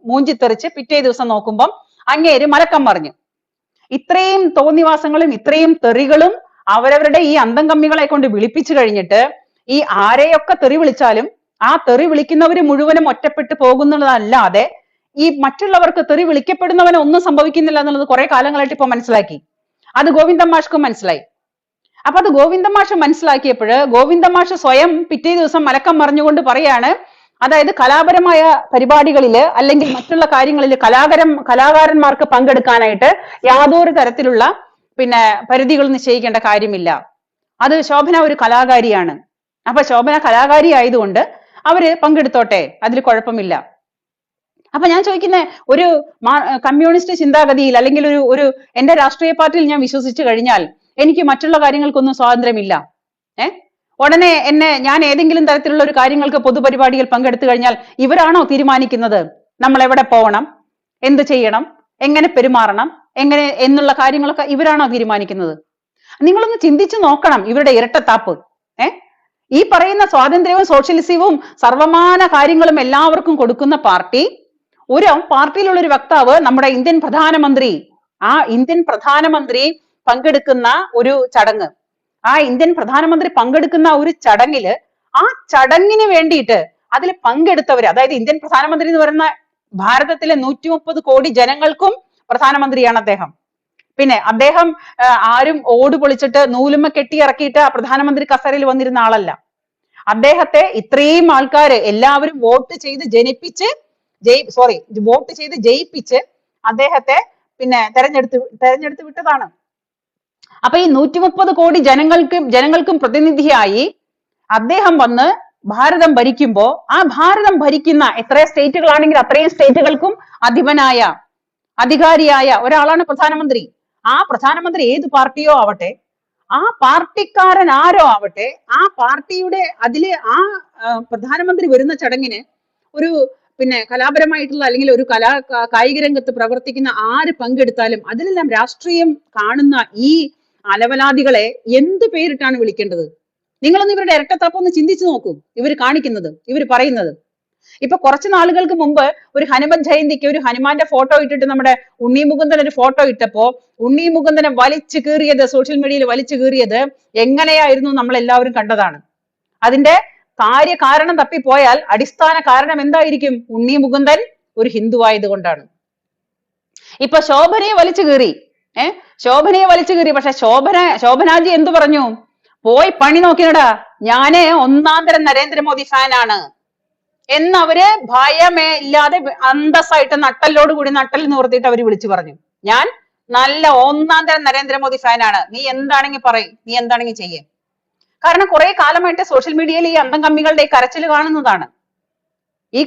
മൂഞ്ചിത്തെറിച്ച് പിറ്റേ ദിവസം നോക്കുമ്പം അങ്ങേര് മലക്കം മറിഞ്ഞു. ഇത്രയും തോന്നിവാസങ്ങളും ഇത്രയും തെറികളും അവരവരുടെ ഈ അന്തംകമ്മികളെ കൊണ്ട് വിളിപ്പിച്ചു കഴിഞ്ഞിട്ട് ഈ ആരെയൊക്കെ തെറി വിളിച്ചാലും ആ തെറി വിളിക്കുന്നവര് മുഴുവനും ഒറ്റപ്പെട്ടു പോകുന്നതല്ലാതെ ഈ മറ്റുള്ളവർക്ക് തെറി വിളിക്കപ്പെടുന്നവനെ ഒന്നും സംഭവിക്കുന്നില്ല എന്നുള്ളത് കുറെ കാലങ്ങളായിട്ട് ഇപ്പൊ മനസ്സിലാക്കി. അത് ഗോവിന്ദൻ മാഷ്ക്കും മനസ്സിലായി. അപ്പൊ അത് ഗോവിന്ദൻ മാഷ് മനസ്സിലാക്കിയപ്പോൾ ഗോവിന്ദൻ മാഷ് സ്വയം പിറ്റേ ദിവസം മലക്കം മറിഞ്ഞുകൊണ്ട് പറയാണ്, അതായത് കലാപരമായ പരിപാടികളില് അല്ലെങ്കിൽ മറ്റുള്ള കാര്യങ്ങളിൽ കലാകാരന്മാർക്ക് പങ്കെടുക്കാനായിട്ട് യാതൊരു തരത്തിലുള്ള പിന്നെ പരിധികൾ നിശ്ചയിക്കേണ്ട കാര്യമില്ല. അത് ശോഭന ഒരു കലാകാരിയാണ്. അപ്പൊ ശോഭന കലാകാരി ആയതുകൊണ്ട് അവര് പങ്കെടുത്തോട്ടെ, അതിൽ കുഴപ്പമില്ല. അപ്പൊ ഞാൻ ചോദിക്കുന്നത്, ഒരു കമ്മ്യൂണിസ്റ്റ് ചിന്താഗതിയിൽ അല്ലെങ്കിൽ ഒരു എന്റെ രാഷ്ട്രീയ പാർട്ടിയിൽ ഞാൻ വിശ്വസിച്ചു കഴിഞ്ഞാൽ എനിക്ക് മറ്റുള്ള കാര്യങ്ങൾക്കൊന്നും സ്വാതന്ത്ര്യമില്ല. ഉടനെ ഞാൻ ഏതെങ്കിലും തരത്തിലുള്ള ഒരു കാര്യങ്ങൾക്ക് പൊതുപരിപാടിയിൽ പങ്കെടുത്തു കഴിഞ്ഞാൽ ഇവരാണോ തീരുമാനിക്കുന്നത് നമ്മൾ എവിടെ പോകണം, എന്ത് ചെയ്യണം, എങ്ങനെ പെരുമാറണം, എങ്ങനെ എന്നുള്ള കാര്യങ്ങളൊക്കെ ഇവരാണോ തീരുമാനിക്കുന്നത്? നിങ്ങളൊന്ന് ചിന്തിച്ചു നോക്കണം ഇവരുടെ ഇരട്ടത്താപ്പ്. ഈ പറയുന്ന സ്വാതന്ത്ര്യവും സോഷ്യലിസവും സർവമാന കാര്യങ്ങളും എല്ലാവർക്കും കൊടുക്കുന്ന പാർട്ടി, ഒരു പാർട്ടിയിലുള്ള ഒരു വക്താവ് നമ്മുടെ ഇന്ത്യൻ പ്രധാനമന്ത്രി, ആ ഇന്ത്യൻ പ്രധാനമന്ത്രി പങ്കെടുക്കുന്ന ഒരു ചടങ്ങ്, ആ ഇന്ത്യൻ പ്രധാനമന്ത്രി പങ്കെടുക്കുന്ന ഒരു ചടങ്ങില് ആ ചടങ്ങിന് വേണ്ടിയിട്ട് അതിൽ പങ്കെടുത്തവര്, അതായത് ഇന്ത്യൻ പ്രധാനമന്ത്രി എന്ന് പറയുന്ന ഭാരതത്തിലെ 130 കോടി ജനങ്ങൾക്കും പ്രധാനമന്ത്രിയാണ് അദ്ദേഹം. പിന്നെ അദ്ദേഹം ആരും ഓട് പൊളിച്ചിട്ട് നൂലുമ്മ കെട്ടി ഇറക്കിയിട്ട് ആ പ്രധാനമന്ത്രി കസേരയിൽ വന്നിരുന്ന ആളല്ല. അദ്ദേഹത്തെ ഇത്രയും ആൾക്കാര് എല്ലാവരും വോട്ട് ചെയ്ത് ജയിപ്പിച്ച് അദ്ദേഹത്തെ പിന്നെ തെരഞ്ഞെടുത്ത് വിട്ടതാണ്. അപ്പൊ ഈ 130 കോടി ജനങ്ങൾക്കും പ്രതിനിധിയായി അദ്ദേഹം വന്ന് ഭാരതം ഭരിക്കുമ്പോ ആ ഭാരതം ഭരിക്കുന്ന എത്ര സ്റ്റേറ്റുകളാണെങ്കിൽ അത്രയും സ്റ്റേറ്റുകൾക്കും അധികാരിയായ ഒരാളാണ് പ്രധാനമന്ത്രി. ആ പ്രധാനമന്ത്രി ഏത് പാർട്ടിയോ ആവട്ടെ, ആ പാർട്ടിക്കാരൻ ആരോ ആവട്ടെ, ആ പാർട്ടിയുടെ അതില് ആ പ്രധാനമന്ത്രി വരുന്ന ചടങ്ങിന് ഒരു പിന്നെ കലാപരമായിട്ടുള്ള അല്ലെങ്കിൽ ഒരു കായിക രംഗത്ത് പ്രവർത്തിക്കുന്ന ആര് പങ്കെടുത്താലും അതിലെല്ലാം രാഷ്ട്രീയം കാണുന്ന ഈ അലവലാദികളെ എന്ത് പേരിട്ടാണ് വിളിക്കേണ്ടത്? നിങ്ങളൊന്ന് ഇവരുടെ ഇരട്ടത്താപ്പ് ഒന്ന് ചിന്തിച്ചു നോക്കൂ. ഇവർ കാണിക്കുന്നത്, ഇവർ പറയുന്നത്. ഇപ്പൊ കുറച്ചു നാളുകൾക്ക് മുമ്പ് ഒരു ഹനുമൻ ജയന്തിക്ക് ഒരു ഹനുമാന്റെ ഫോട്ടോ ഇട്ടിട്ട് നമ്മുടെ ഉണ്ണി മുകുന്ദൻ ഒരു ഫോട്ടോ ഇട്ടപ്പോ ഉണ്ണി മുകുന്ദനെ വലിച്ചു കീറിയത്, സോഷ്യൽ മീഡിയയിൽ വലിച്ചു കീറിയത് എങ്ങനെയായിരുന്നു നമ്മൾ എല്ലാവരും കണ്ടതാണ്. അതിന്റെ കാരണം തപ്പിപ്പോയാൽ അടിസ്ഥാന കാരണം എന്തായിരിക്കും? ഉണ്ണി മുകുന്ദൻ ഒരു ഹിന്ദു ആയതുകൊണ്ടാണ്. ഇപ്പൊ ശോഭനയെ വലിച്ചു കീറി, പക്ഷെ ശോഭനാജി എന്തു പറഞ്ഞു? പോയി പണി നോക്കിനടാ, ഞാന് ഒന്നാന്തരം നരേന്ദ്രമോദി ഫാനാണ് എന്നവര് ഭയമേ ഇല്ലാതെ അന്തസ്സായിട്ട് നട്ടൽ നിവർത്തിയിട്ട് അവര് വിളിച്ചു പറഞ്ഞു. ഞാൻ നല്ല ഒന്നാന്തരം നരേന്ദ്രമോദി ഫാനാണ്, നീ എന്താണെങ്കിൽ പറയും, നീ എന്താണെങ്കിൽ ചെയ്യേ. കാരണം കുറെ കാലമായിട്ട് സോഷ്യൽ മീഡിയയിൽ ഈ അന്തംകമ്മികളുടെ ഈ കരച്ചിൽ കാണുന്നതാണ്. ഈ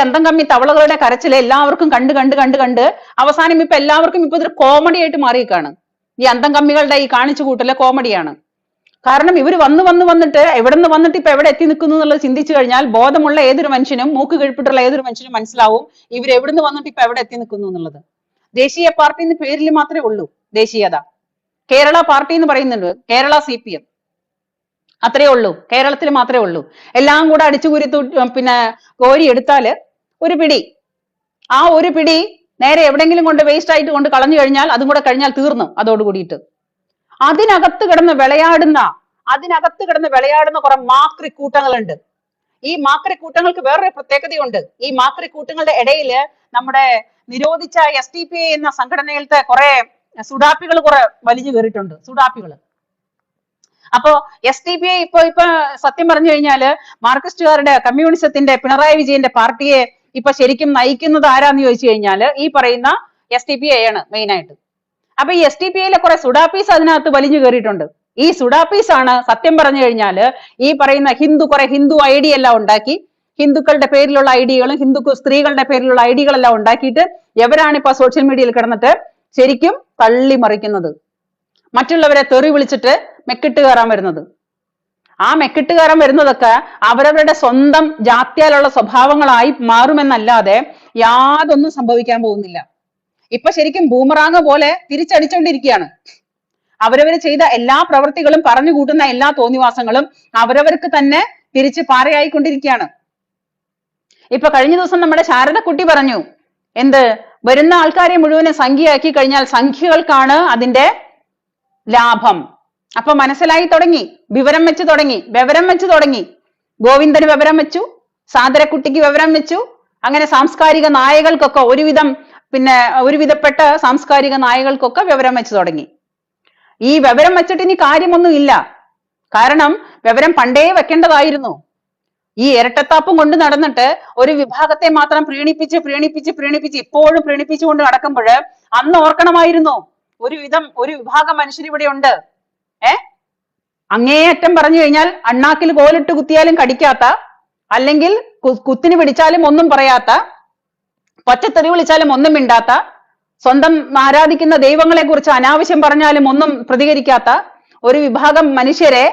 അന്തംകമ്മി തവളകളുടെ കരച്ചിൽ എല്ലാവർക്കും കണ്ട് അവസാനം ഇപ്പൊ എല്ലാവർക്കും ഇപ്പൊ ഇതൊരു കോമഡി ആയിട്ട് മാറിയേക്കാണ്. ഈ അന്തംകമ്മികളുടെ ഈ കാണിച്ചു കൂട്ടല് കോമഡിയാണ്. കാരണം ഇവര് വന്നിട്ട് എവിടെ നിന്ന് വന്നിട്ട് ഇപ്പൊ എവിടെ എത്തി നിൽക്കുന്നു എന്നുള്ളത് ചിന്തിച്ചു കഴിഞ്ഞാൽ ബോധമുള്ള ഏതൊരു മനുഷ്യനും, മൂക്ക് കീഴ്പ്പെട്ടുള്ള ഏതൊരു മനുഷ്യനും മനസ്സിലാവും ഇവർ എവിടുന്ന് വന്നിട്ട് ഇപ്പൊ എവിടെ എത്തി നിൽക്കുന്നു എന്നുള്ളത്. ദേശീയ പാർട്ടി എന്ന് പേരിൽ മാത്രമേ ഉള്ളൂ ദേശീയത. കേരള പാർട്ടി എന്ന് പറയുന്നുണ്ട്, കേരള CPM, അത്രേ ഉള്ളൂ, കേരളത്തിൽ മാത്രമേ ഉള്ളൂ. എല്ലാം കൂടെ അടിച്ചുകൂരി പിന്നെ കോരി എടുത്താല് ഒരു പിടി, ആ ഒരു പിടി നേരെ എവിടെങ്കിലും കൊണ്ട് വേസ്റ്റ് ആയിട്ട് കൊണ്ട് കളഞ്ഞു കഴിഞ്ഞാൽ അതും കൂടെ കഴിഞ്ഞാൽ തീർന്നു അതോടുകൂടിയിട്ട്. അതിനകത്ത് കിടന്ന് വിളയാടുന്ന കുറെ മാക്രിക്കൂട്ടങ്ങളുണ്ട്. ഈ മാക്രിക്കൂട്ടങ്ങൾക്ക് വേറൊരു പ്രത്യേകതയുണ്ട്. ഈ മാക്രിക്കൂട്ടങ്ങളുടെ ഇടയില് നമ്മുടെ നിരോധിച്ച SDPI എന്ന സംഘടനയിലത്തെ കുറെ സുഡാപ്പികൾ കുറെ വലിഞ്ഞു കയറിയിട്ടുണ്ട്, സുഡാപ്പികള്. അപ്പോ SDPI ഇപ്പൊ സത്യം പറഞ്ഞു കഴിഞ്ഞാല് മാർക്സിസ്റ്റുകാരുടെ, കമ്മ്യൂണിസത്തിന്റെ, പിണറായി വിജയന്റെ പാർട്ടിയെ ഇപ്പൊ ശരിക്കും നയിക്കുന്നത് ആരാന്ന് ചോദിച്ചു കഴിഞ്ഞാല് ഈ പറയുന്ന SDPI ആണ് മെയിൻ ആയിട്ട്. അപ്പൊ ഈ SDPIയിലെ കുറെ സുഡാപ്പീസ് അതിനകത്ത് വലിഞ്ഞു കയറിയിട്ടുണ്ട്. ഈ സുഡാപ്പീസ് ആണ് സത്യം പറഞ്ഞു കഴിഞ്ഞാല് ഈ പറയുന്ന കുറെ ഹിന്ദു ഐഡിയ എല്ലാം ഉണ്ടാക്കി, ഹിന്ദുക്കളുടെ പേരിലുള്ള ഐഡിയകളും സ്ത്രീകളുടെ പേരിലുള്ള ഐഡിയകളെല്ലാം ഉണ്ടാക്കിയിട്ട് എവരാണ് ഇപ്പൊ സോഷ്യൽ മീഡിയയിൽ കിടന്നിട്ട് ശരിക്കും തള്ളിമറിക്കുന്നത്, മറ്റുള്ളവരെ തെറി വിളിച്ചിട്ട് മെക്കിട്ട് കയറാൻ വരുന്നത്. ആ മെക്കിട്ട് കയറാൻ വരുന്നതൊക്കെ അവരവരുടെ സ്വന്തം ജാത്യാലുള്ള സ്വഭാവങ്ങളായി മാറുമെന്നല്ലാതെ യാതൊന്നും സംഭവിക്കാൻ പോകുന്നില്ല. ഇപ്പൊ ശരിക്കും ബൂമറാങ് പോലെ തിരിച്ചടിച്ചുകൊണ്ടിരിക്കുകയാണ്. അവരവര് ചെയ്ത എല്ലാ പ്രവൃത്തികളും, പറഞ്ഞു കൂട്ടുന്ന എല്ലാ തോന്നിവാസങ്ങളും അവരവർക്ക് തന്നെ തിരിച്ച് പാറയായിക്കൊണ്ടിരിക്കുകയാണ്. ഇപ്പൊ കഴിഞ്ഞ ദിവസം നമ്മുടെ ശാരദക്കുട്ടി പറഞ്ഞു, എന്ത്, വരുന്ന ആൾക്കാരെ മുഴുവനും സംഖ്യയാക്കി കഴിഞ്ഞാൽ സംഖ്യകൾക്കാണ് അതിന്റെ ലാഭം. അപ്പൊ മനസ്സിലായി തുടങ്ങി, വിവരം വെച്ച് തുടങ്ങി. ഗോവിന്ദന് വിവരം വെച്ചു, സാദരക്കുട്ടിക്ക് വിവരം വെച്ചു. അങ്ങനെ സാംസ്കാരിക നായകൾക്കൊക്കെ ഒരുവിധപ്പെട്ട സാംസ്കാരിക നായകൾക്കൊക്കെ വിവരം വെച്ച് തുടങ്ങി. ഈ വിവരം വെച്ചിട്ട് ഇനി കാര്യമൊന്നും ഇല്ല. കാരണം വിവരം പണ്ടേ വെക്കേണ്ടതായിരുന്നു. ഈ ഇരട്ടത്താപ്പും കൊണ്ട് നടന്നിട്ട് ഒരു വിഭാഗത്തെ മാത്രം പ്രീണിപ്പിച്ച് ഇപ്പോഴും പ്രീണിപ്പിച്ചുകൊണ്ട് നടക്കുമ്പോൾ അന്ന് ഓർക്കണമായിരുന്നു, ഒരു വിഭാഗം മനുഷ്യർ ഇവിടെ ഉണ്ട്. അങ്ങേയറ്റം പറഞ്ഞു കഴിഞ്ഞാൽ അണ്ണാക്കിൽ കോലിട്ട് കുത്തിയാലും കടിക്കാത്ത, അല്ലെങ്കിൽ കുത്തിന് പിടിച്ചാലും ഒന്നും പറയാത്ത, പച്ചത്തെറി വിളിച്ചാലും ഒന്നും മിണ്ടാത്ത, സ്വന്തം ആരാധിക്കുന്ന ദൈവങ്ങളെ കുറിച്ച് അനാവശ്യം പറഞ്ഞാലും ഒന്നും പ്രതികരിക്കാത്ത ഒരു വിഭാഗം മനുഷ്യരെ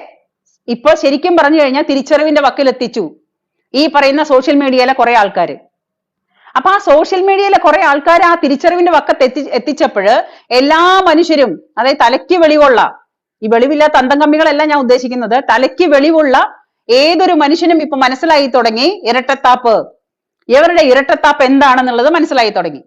ഇപ്പൊ ശരിക്കും പറഞ്ഞു കഴിഞ്ഞാൽ തിരിച്ചറിവിന്റെ വക്കിലെത്തിച്ചു ഈ പറയുന്ന സോഷ്യൽ മീഡിയയിലെ കുറെ ആൾക്കാര്. അപ്പൊ ആ സോഷ്യൽ മീഡിയയിലെ കുറെ ആൾക്കാർ ആ തിരിച്ചറിവിന്റെ വക്കത്ത് എത്തിച്ചപ്പോഴ് എല്ലാ മനുഷ്യരും, അതായത് തലയ്ക്ക് വെളിവുള്ള, ഈ വെളിവില്ലാത്ത അന്തംകമ്മികളല്ല ഞാൻ ഉദ്ദേശിക്കുന്നത്, തലയ്ക്ക് വെളിവുള്ള ഏതൊരു മനുഷ്യനും ഇപ്പൊ മനസ്സിലായി തുടങ്ങി ഇവരുടെ ഇരട്ടത്താപ്പ് എന്താണെന്നുള്ളത് മനസ്സിലായി തുടങ്ങി.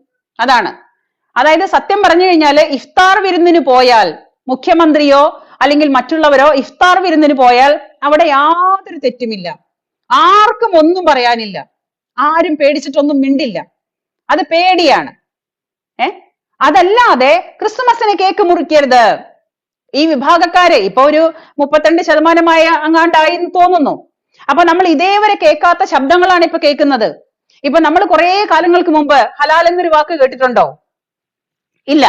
അതായത് സത്യം പറഞ്ഞു കഴിഞ്ഞാല് ഇഫ്താർ വിരുന്നിന് പോയാൽ മുഖ്യമന്ത്രിയോ അല്ലെങ്കിൽ മറ്റുള്ളവരോ ഇഫ്താർ വിരുന്നിന് പോയാൽ അവിടെ യാതൊരു തെറ്റുമില്ല, ആർക്കും ഒന്നും പറയാനില്ല, ആരും പേടിച്ചിട്ടൊന്നും മിണ്ടില്ല. അത് പേടിയാണ്. അതല്ലാതെ ക്രിസ്തുമസിന് കേക്ക് മുറിക്കരുത്. ഈ വിഭാഗക്കാര് ഇപ്പൊ ഒരു 32% അങ്ങാണ്ടായി തോന്നുന്നു. അപ്പൊ നമ്മൾ ഇതേവരെ കേൾക്കാത്ത ശബ്ദങ്ങളാണ് ഇപ്പൊ കേൾക്കുന്നത്. ഇപ്പൊ നമ്മൾ കുറെ കാലങ്ങൾക്ക് മുമ്പ് ഹലാൽ എന്നൊരു വാക്ക് കേട്ടിട്ടുണ്ടോ? ഇല്ല.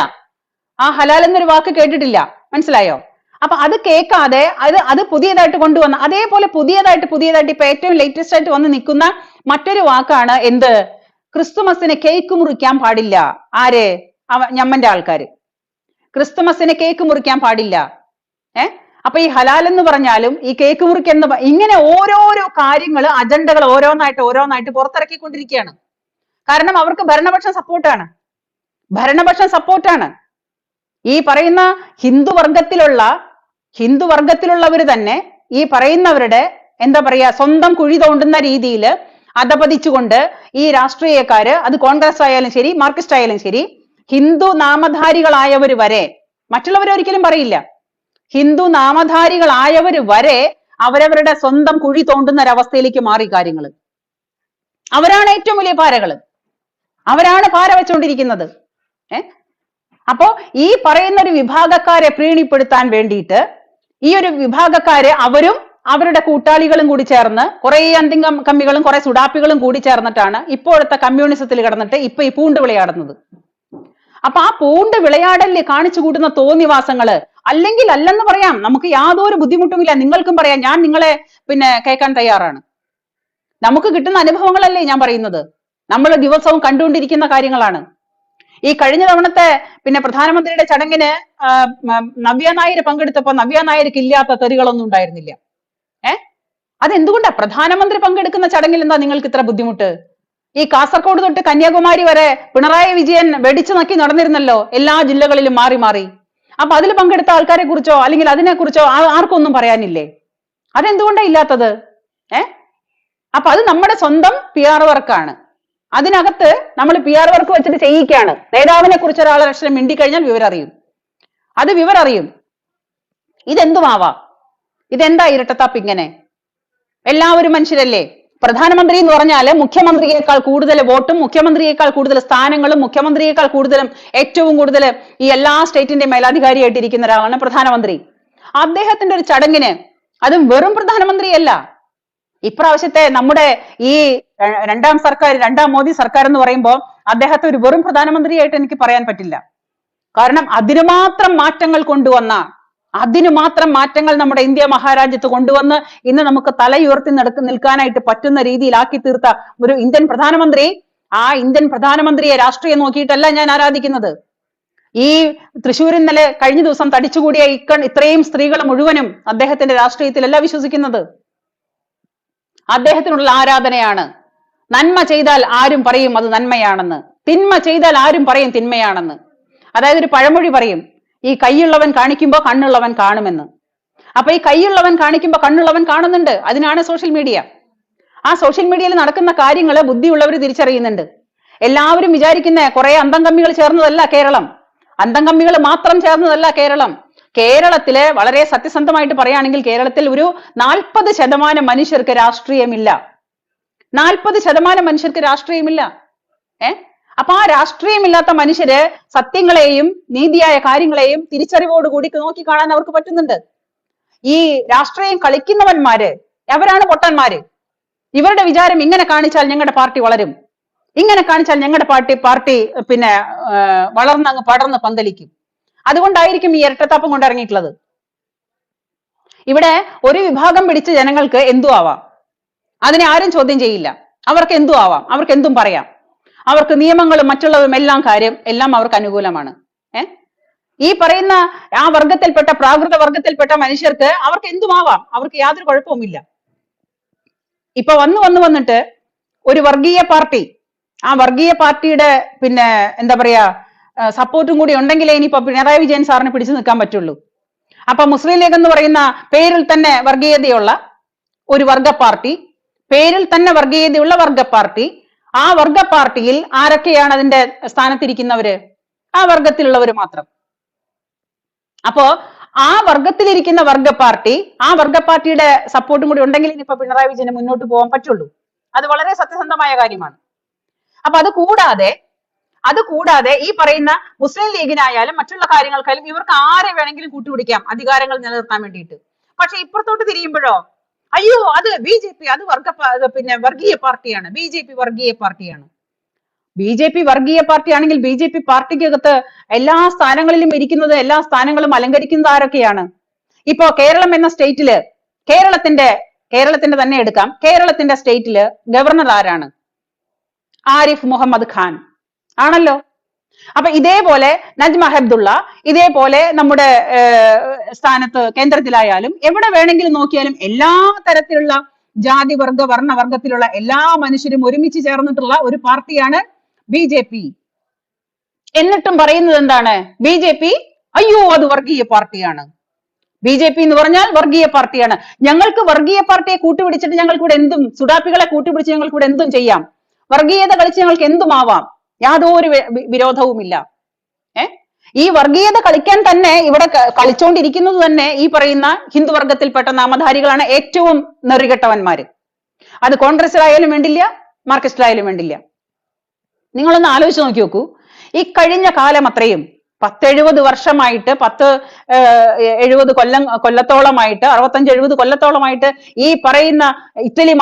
ആ ഹലാൽ എന്നൊരു വാക്ക് കേട്ടിട്ടില്ല. മനസ്സിലായോ? അപ്പൊ അത് കേൾക്കാതെ അത് പുതിയതായിട്ട് കൊണ്ടുവന്ന, അതേപോലെ പുതിയതായിട്ട് ഇപ്പൊ ഏറ്റവും ലേറ്റസ്റ്റ് ആയിട്ട് വന്ന് നിൽക്കുന്ന മറ്റൊരു വാക്കാണ് എന്ത്? ക്രിസ്തുമസിന് കേക്ക് മുറിക്കാൻ പാടില്ല. ആര്? ഞമ്മന്റെ ആൾക്കാര്. ക്രിസ്തുമസിന് കേക്ക് മുറിക്കാൻ പാടില്ല. അപ്പൊ ഈ ഹലാൽ എന്ന് പറഞ്ഞാലും ഈ കേക്ക് മുറിക്കുന്ന ഇങ്ങനെ ഓരോരോ കാര്യങ്ങള്, അജണ്ടകൾ ഓരോന്നായിട്ട് പുറത്തിറക്കിക്കൊണ്ടിരിക്കുകയാണ്. കാരണം അവർക്ക് ഭരണപക്ഷം സപ്പോർട്ടാണ്. ഈ പറയുന്ന ഹിന്ദുവർഗത്തിലുള്ളവര് തന്നെ ഈ പറയുന്നവരുടെ എന്താ പറയാ സ്വന്തം കുഴി തോണ്ടുന്ന രീതിയിൽ അധപതിച്ചുകൊണ്ട് ഈ രാഷ്ട്രീയക്കാര്, അത് കോൺഗ്രസ് ആയാലും ശരി മാർക്സിസ്റ്റ് ആയാലും ശരി, ഹിന്ദു നാമധാരികളായവര് വരെ, മറ്റുള്ളവർ ഒരിക്കലും പറയില്ല, ഹിന്ദു നാമധാരികളായവര് വരെ അവരവരുടെ സ്വന്തം കുഴി തോണ്ടുന്ന ഒരവസ്ഥയിലേക്ക് മാറി കാര്യങ്ങൾ. അവരാണ് ഏറ്റവും വലിയ പാരകള്, അവരാണ് പാര വെച്ചുകൊണ്ടിരിക്കുന്നത്. അപ്പോ ഈ പറയുന്ന ഒരു വിഭാഗക്കാരെ പ്രീണിപ്പെടുത്താൻ വേണ്ടിയിട്ട് ഈ ഒരു വിഭാഗക്കാര് അവരും അവരുടെ കൂട്ടാളികളും കൂടി ചേർന്ന്, കുറെ കമ്മികളും കുറെ സുഡാപ്പികളും കൂടി ചേർന്നിട്ടാണ് ഇപ്പോഴത്തെ കമ്മ്യൂണിസത്തിൽ കിടന്നിട്ട് ഇപ്പൊ ഈ പൂണ്ട് വിളയാടുന്നത്. അപ്പൊ ആ പൂണ്ട് വിളയാടലിൽ കാണിച്ചു കൂട്ടുന്ന തോന്നിവാസങ്ങള് അല്ലെങ്കിൽ അല്ലെന്ന് പറയാം, നമുക്ക് യാതൊരു ബുദ്ധിമുട്ടുമില്ല, നിങ്ങൾക്കും പറയാം, ഞാൻ നിങ്ങളെ കേൾക്കാൻ തയ്യാറാണ്. നമുക്ക് കിട്ടുന്ന അനുഭവങ്ങളല്ലേ ഞാൻ പറയുന്നത്, നമ്മൾ ദിവസവും കണ്ടുകൊണ്ടിരിക്കുന്ന കാര്യങ്ങളാണ്. ഈ കഴിഞ്ഞ തവണത്തെ പ്രധാനമന്ത്രിയുടെ ചടങ്ങിന് നവ്യ നായർ പങ്കെടുത്തപ്പോ നവ്യ നായർക്ക് ഇല്ലാത്ത തെറികളൊന്നും ഉണ്ടായിരുന്നില്ല. അതെന്തുകൊണ്ടാ? പ്രധാനമന്ത്രി പങ്കെടുക്കുന്ന ചടങ്ങിൽ എന്താ നിങ്ങൾക്ക് ഇത്ര ബുദ്ധിമുട്ട്? ഈ കാസർഗോഡ് തൊട്ട് കന്യാകുമാരി വരെ പിണറായി വിജയൻ വെടിച്ചു നക്കി നടന്നിരുന്നല്ലോ, എല്ലാ ജില്ലകളിലും മാറി മാറി. അപ്പൊ അതിൽ പങ്കെടുത്ത ആൾക്കാരെ കുറിച്ചോ അല്ലെങ്കിൽ അതിനെ കുറിച്ചോ ആർക്കൊന്നും പറയാനില്ലേ? അതെന്തുകൊണ്ടാ ഇല്ലാത്തത്? അപ്പൊ അത് നമ്മുടെ സ്വന്തം PR വർക്കാണ്. അതിനകത്ത് നമ്മൾ PR വർക്ക് വെച്ചിട്ട് ചെയ്യിക്കുകയാണ്. നേതാവിനെ കുറിച്ച് ഒരാളെ അക്ഷരം മിണ്ടിക്കഴിഞ്ഞാൽ വിവരറിയും. ഇതെന്തുമാവാം? ഇതെന്താ ഇരട്ടത്താപ്പ് ഇങ്ങനെ? എല്ലാവരും മനുഷ്യരല്ലേ? പ്രധാനമന്ത്രി എന്ന് പറഞ്ഞാല് മുഖ്യമന്ത്രിയേക്കാൾ കൂടുതൽ വോട്ടും മുഖ്യമന്ത്രിയേക്കാൾ കൂടുതൽ സ്ഥാനങ്ങളും മുഖ്യമന്ത്രിയേക്കാൾ കൂടുതലും ഏറ്റവും കൂടുതൽ ഈ എല്ലാ സ്റ്റേറ്റിന്റെ മേലധികാരിയായിട്ട് ഇരിക്കുന്ന ഒരാളാണ് പ്രധാനമന്ത്രി. അദ്ദേഹത്തിന്റെ ഒരു ചടങ്ങിന്, അതും വെറും പ്രധാനമന്ത്രിയല്ല, ഇപ്രാവശ്യത്തെ നമ്മുടെ ഈ രണ്ടാം മോദി സർക്കാർ എന്ന് പറയുമ്പോൾ അദ്ദേഹത്തെ ഒരു വെറും പ്രധാനമന്ത്രിയായിട്ട് എനിക്ക് പറയാൻ പറ്റില്ല. കാരണം അതിനുമാത്രം മാറ്റങ്ങൾ കൊണ്ടുവന്ന, അതിനുമാത്രം മാറ്റങ്ങൾ നമ്മുടെ ഇന്ത്യ മഹാരാജ്യത്ത് കൊണ്ടുവന്ന് ഇന്ന് നമുക്ക് തലയുയർത്തി നിൽക്കാനായിട്ട് പറ്റുന്ന രീതിയിലാക്കി തീർത്ത ഒരു ഇന്ത്യൻ പ്രധാനമന്ത്രി, ആ ഇന്ത്യൻ പ്രധാനമന്ത്രിയെ രാഷ്ട്രീയം നോക്കിയിട്ടല്ല ഞാൻ ആരാധിക്കുന്നത്. ഈ തൃശ്ശൂർ ഇന്നലെ കഴിഞ്ഞ ദിവസം തടിച്ചുകൂടിയ ഇത്രയും സ്ത്രീകൾ മുഴുവനും അദ്ദേഹത്തിന്റെ രാഷ്ട്രീയത്തിലല്ല വിശ്വസിക്കുന്നത്. അദ്ദേഹത്തിനുള്ള ആരാധനയാണ്. നന്മ ചെയ്താൽ ആരും പറയും അത് നന്മയാണെന്ന്, തിന്മ ചെയ്താൽ ആരും പറയും തിന്മയാണെന്ന്. അതായത് ഒരു പഴമൊഴി പറയും, ഈ കൈയുള്ളവൻ കാണിക്കുമ്പോൾ കണ്ണുള്ളവൻ കാണുമെന്ന്. അപ്പൊ ഈ കൈയുള്ളവൻ കാണിക്കുമ്പോൾ കണ്ണുള്ളവൻ കാണുന്നുണ്ട്. അതിനാണ് സോഷ്യൽ മീഡിയ. ആ സോഷ്യൽ മീഡിയയിൽ നടക്കുന്ന കാര്യങ്ങൾ ബുദ്ധിയുള്ളവർ തിരിച്ചറിയുന്നുണ്ട്. എല്ലാവരും വിചാരിക്കുന്ന കുറെ അന്തം കമ്മികൾ ചേർന്നതല്ല കേരളം, അന്തം കമ്മികൾ മാത്രം ചേർന്നതല്ല കേരളം. കേരളത്തിലെ വളരെ സത്യസന്ധമായിട്ട് പറയുകയാണെങ്കിൽ കേരളത്തിൽ ഒരു 40% മനുഷ്യർക്ക് രാഷ്ട്രീയമില്ല. 40% മനുഷ്യർക്ക് രാഷ്ട്രീയമില്ല. അപ്പൊ ആ രാഷ്ട്രീയമില്ലാത്ത മനുഷ്യര് സത്യങ്ങളെയും നീതിയായ കാര്യങ്ങളെയും തിരിച്ചറിവോടുകൂടി നോക്കി കാണാൻ അവർക്ക് പറ്റുന്നുണ്ട്. ഈ രാഷ്ട്രീയം കളിക്കുന്നവന്മാര് അവരാണ് പൊട്ടന്മാര്. ഇവരുടെ വിചാരം ഇങ്ങനെ കാണിച്ചാൽ ഞങ്ങളുടെ പാർട്ടി വളരും, ഇങ്ങനെ കാണിച്ചാൽ ഞങ്ങളുടെ പാർട്ടി പിന്നെ വളർന്നങ്ങ് പടർന്ന് പന്തലിക്കും. അതുകൊണ്ടായിരിക്കും ഈ ഇരട്ടത്താപ്പം കൊണ്ട് ഇറങ്ങിയിട്ടുള്ളത്. ഇവിടെ ഒരു വിഭാഗം പിടിച്ച ജനങ്ങൾക്ക് എന്തു ആവാം, അതിനെ ആരും ചോദ്യം ചെയ്യില്ല. അവർക്ക് എന്തു ആവാം, അവർക്ക് എന്തും പറയാം. അവർക്ക് നിയമങ്ങളും മറ്റുള്ളതും എല്ലാം അവർക്ക് അനുകൂലമാണ്. ഈ പറയുന്ന ആ വർഗത്തിൽപ്പെട്ട പ്രാകൃത വർഗത്തിൽപ്പെട്ട മനുഷ്യർക്ക് അവർക്ക് എന്തുമാവാം, അവർക്ക് യാതൊരു കുഴപ്പവുമില്ല. ഇപ്പൊ വന്നിട്ട് ഒരു വർഗീയ പാർട്ടി, ആ വർഗീയ പാർട്ടിയുടെ പിന്നെ എന്താ പറയാ സപ്പോർട്ടും കൂടി ഉണ്ടെങ്കിലേ ഇനിയിപ്പോ പിണറായി വിജയൻ സാറിന് പിടിച്ചു നിൽക്കാൻ പറ്റുള്ളൂ. അപ്പൊ മുസ്ലിം ലീഗ് എന്ന് പറയുന്ന പേരിൽ തന്നെ വർഗീയതയുള്ള ഒരു വർഗ പാർട്ടി, പേരിൽ തന്നെ വർഗീയതയുള്ള വർഗ പാർട്ടി, ആ വർഗ പാർട്ടിയിൽ ആരൊക്കെയാണ് അതിന്റെ സ്ഥാനത്തിരിക്കുന്നവര്? ആ വർഗത്തിലുള്ളവര് മാത്രം. അപ്പോ ആ വർഗത്തിലിരിക്കുന്ന വർഗ പാർട്ടി, ആ വർഗ പാർട്ടിയുടെ സപ്പോർട്ടും കൂടി ഉണ്ടെങ്കിൽ ഇനിയിപ്പോ പിണറായി വിജയന് മുന്നോട്ട് പോകാൻ പറ്റുള്ളൂ. അത് വളരെ സത്യസന്ധമായ കാര്യമാണ്. അപ്പൊ അത് കൂടാതെ ഈ പറയുന്ന മുസ്ലിം ലീഗിനായാലും മറ്റുള്ള കാര്യങ്ങൾക്കായാലും ഇവർക്ക് ആരെ വേണമെങ്കിലും കൂട്ടുപിടിക്കാം അധികാരങ്ങൾ നിലനിർത്താൻ വേണ്ടിയിട്ട്. പക്ഷെ ഇപ്പുറത്തോട്ട് തിരിയുമ്പോഴോ, അയ്യോ അത് BJP, അത് വർഗീയ പാർട്ടിയാണ്, BJP വർഗീയ പാർട്ടിയാണ്. BJP വർഗീയ പാർട്ടി ആണെങ്കിൽ BJP പാർട്ടിക്കകത്ത് എല്ലാ സ്ഥാനങ്ങളിലും ഇരിക്കുന്നത്, എല്ലാ സ്ഥാനങ്ങളും അലങ്കരിക്കുന്നത് ആരൊക്കെയാണ്? ഇപ്പോ കേരളം എന്ന സ്റ്റേറ്റില്, കേരളത്തിന്റെ തന്നെ എടുക്കാം, കേരളത്തിന്റെ സ്റ്റേറ്റില് ഗവർണർ ആരാണ്? ആരിഫ് മുഹമ്മദ് ഖാൻ ആണല്ലോ. അപ്പൊ ഇതേപോലെ നജ്മ ഹെബ്ദുള്ള, ഇതേപോലെ നമ്മുടെ സ്ഥാനത്ത് കേന്ദ്രത്തിലായാലും എവിടെ വേണമെങ്കിലും നോക്കിയാലും എല്ലാ തരത്തിലുള്ള ജാതി വർഗ വർണ്ണവർഗത്തിലുള്ള എല്ലാ മനുഷ്യരും ഒരുമിച്ച് ചേർന്നിട്ടുള്ള ഒരു പാർട്ടിയാണ് BJP. എന്നിട്ടും പറയുന്നത് എന്താണ്? BJP അയ്യോ അത് വർഗീയ പാർട്ടിയാണ്, BJP എന്ന് പറഞ്ഞാൽ വർഗീയ പാർട്ടിയാണ്. ഞങ്ങൾക്ക് വർഗീയ പാർട്ടിയെ കൂട്ടുപിടിച്ചിട്ട് ഞങ്ങൾക്ക് ഇവിടെ എന്തും, സുഡാപ്പികളെ കൂട്ടുപിടിച്ച് ഞങ്ങൾക്ക് ഇവിടെ എന്തും ചെയ്യാം, വർഗീയത കളിച്ച് ഞങ്ങൾക്ക് എന്തുമാവാം, യാതൊരു വിരോധവുമില്ല. ഈ വർഗീയത കളിക്കാൻ തന്നെ ഇവിടെ കളിച്ചോണ്ടിരിക്കുന്നത് തന്നെ ഈ പറയുന്ന ഹിന്ദു വർഗത്തിൽപ്പെട്ട നാമധാരികളാണ്, ഏറ്റവും നെറികെട്ടവന്മാര്. അത് കോൺഗ്രസിലായാലും വേണ്ടില്ല, മാർക്സിസ്റ്റിലായാലും വേണ്ടില്ല. നിങ്ങളൊന്ന് ആലോചിച്ച് നോക്കി നോക്കൂ. ഈ കഴിഞ്ഞ കാലം അത്രയും 10-70 വർഷമായിട്ട്, 70 കൊല്ലത്തോളമായിട്ട്, 65-70 കൊല്ലത്തോളമായിട്ട് ഈ പറയുന്ന ഇറ്റലി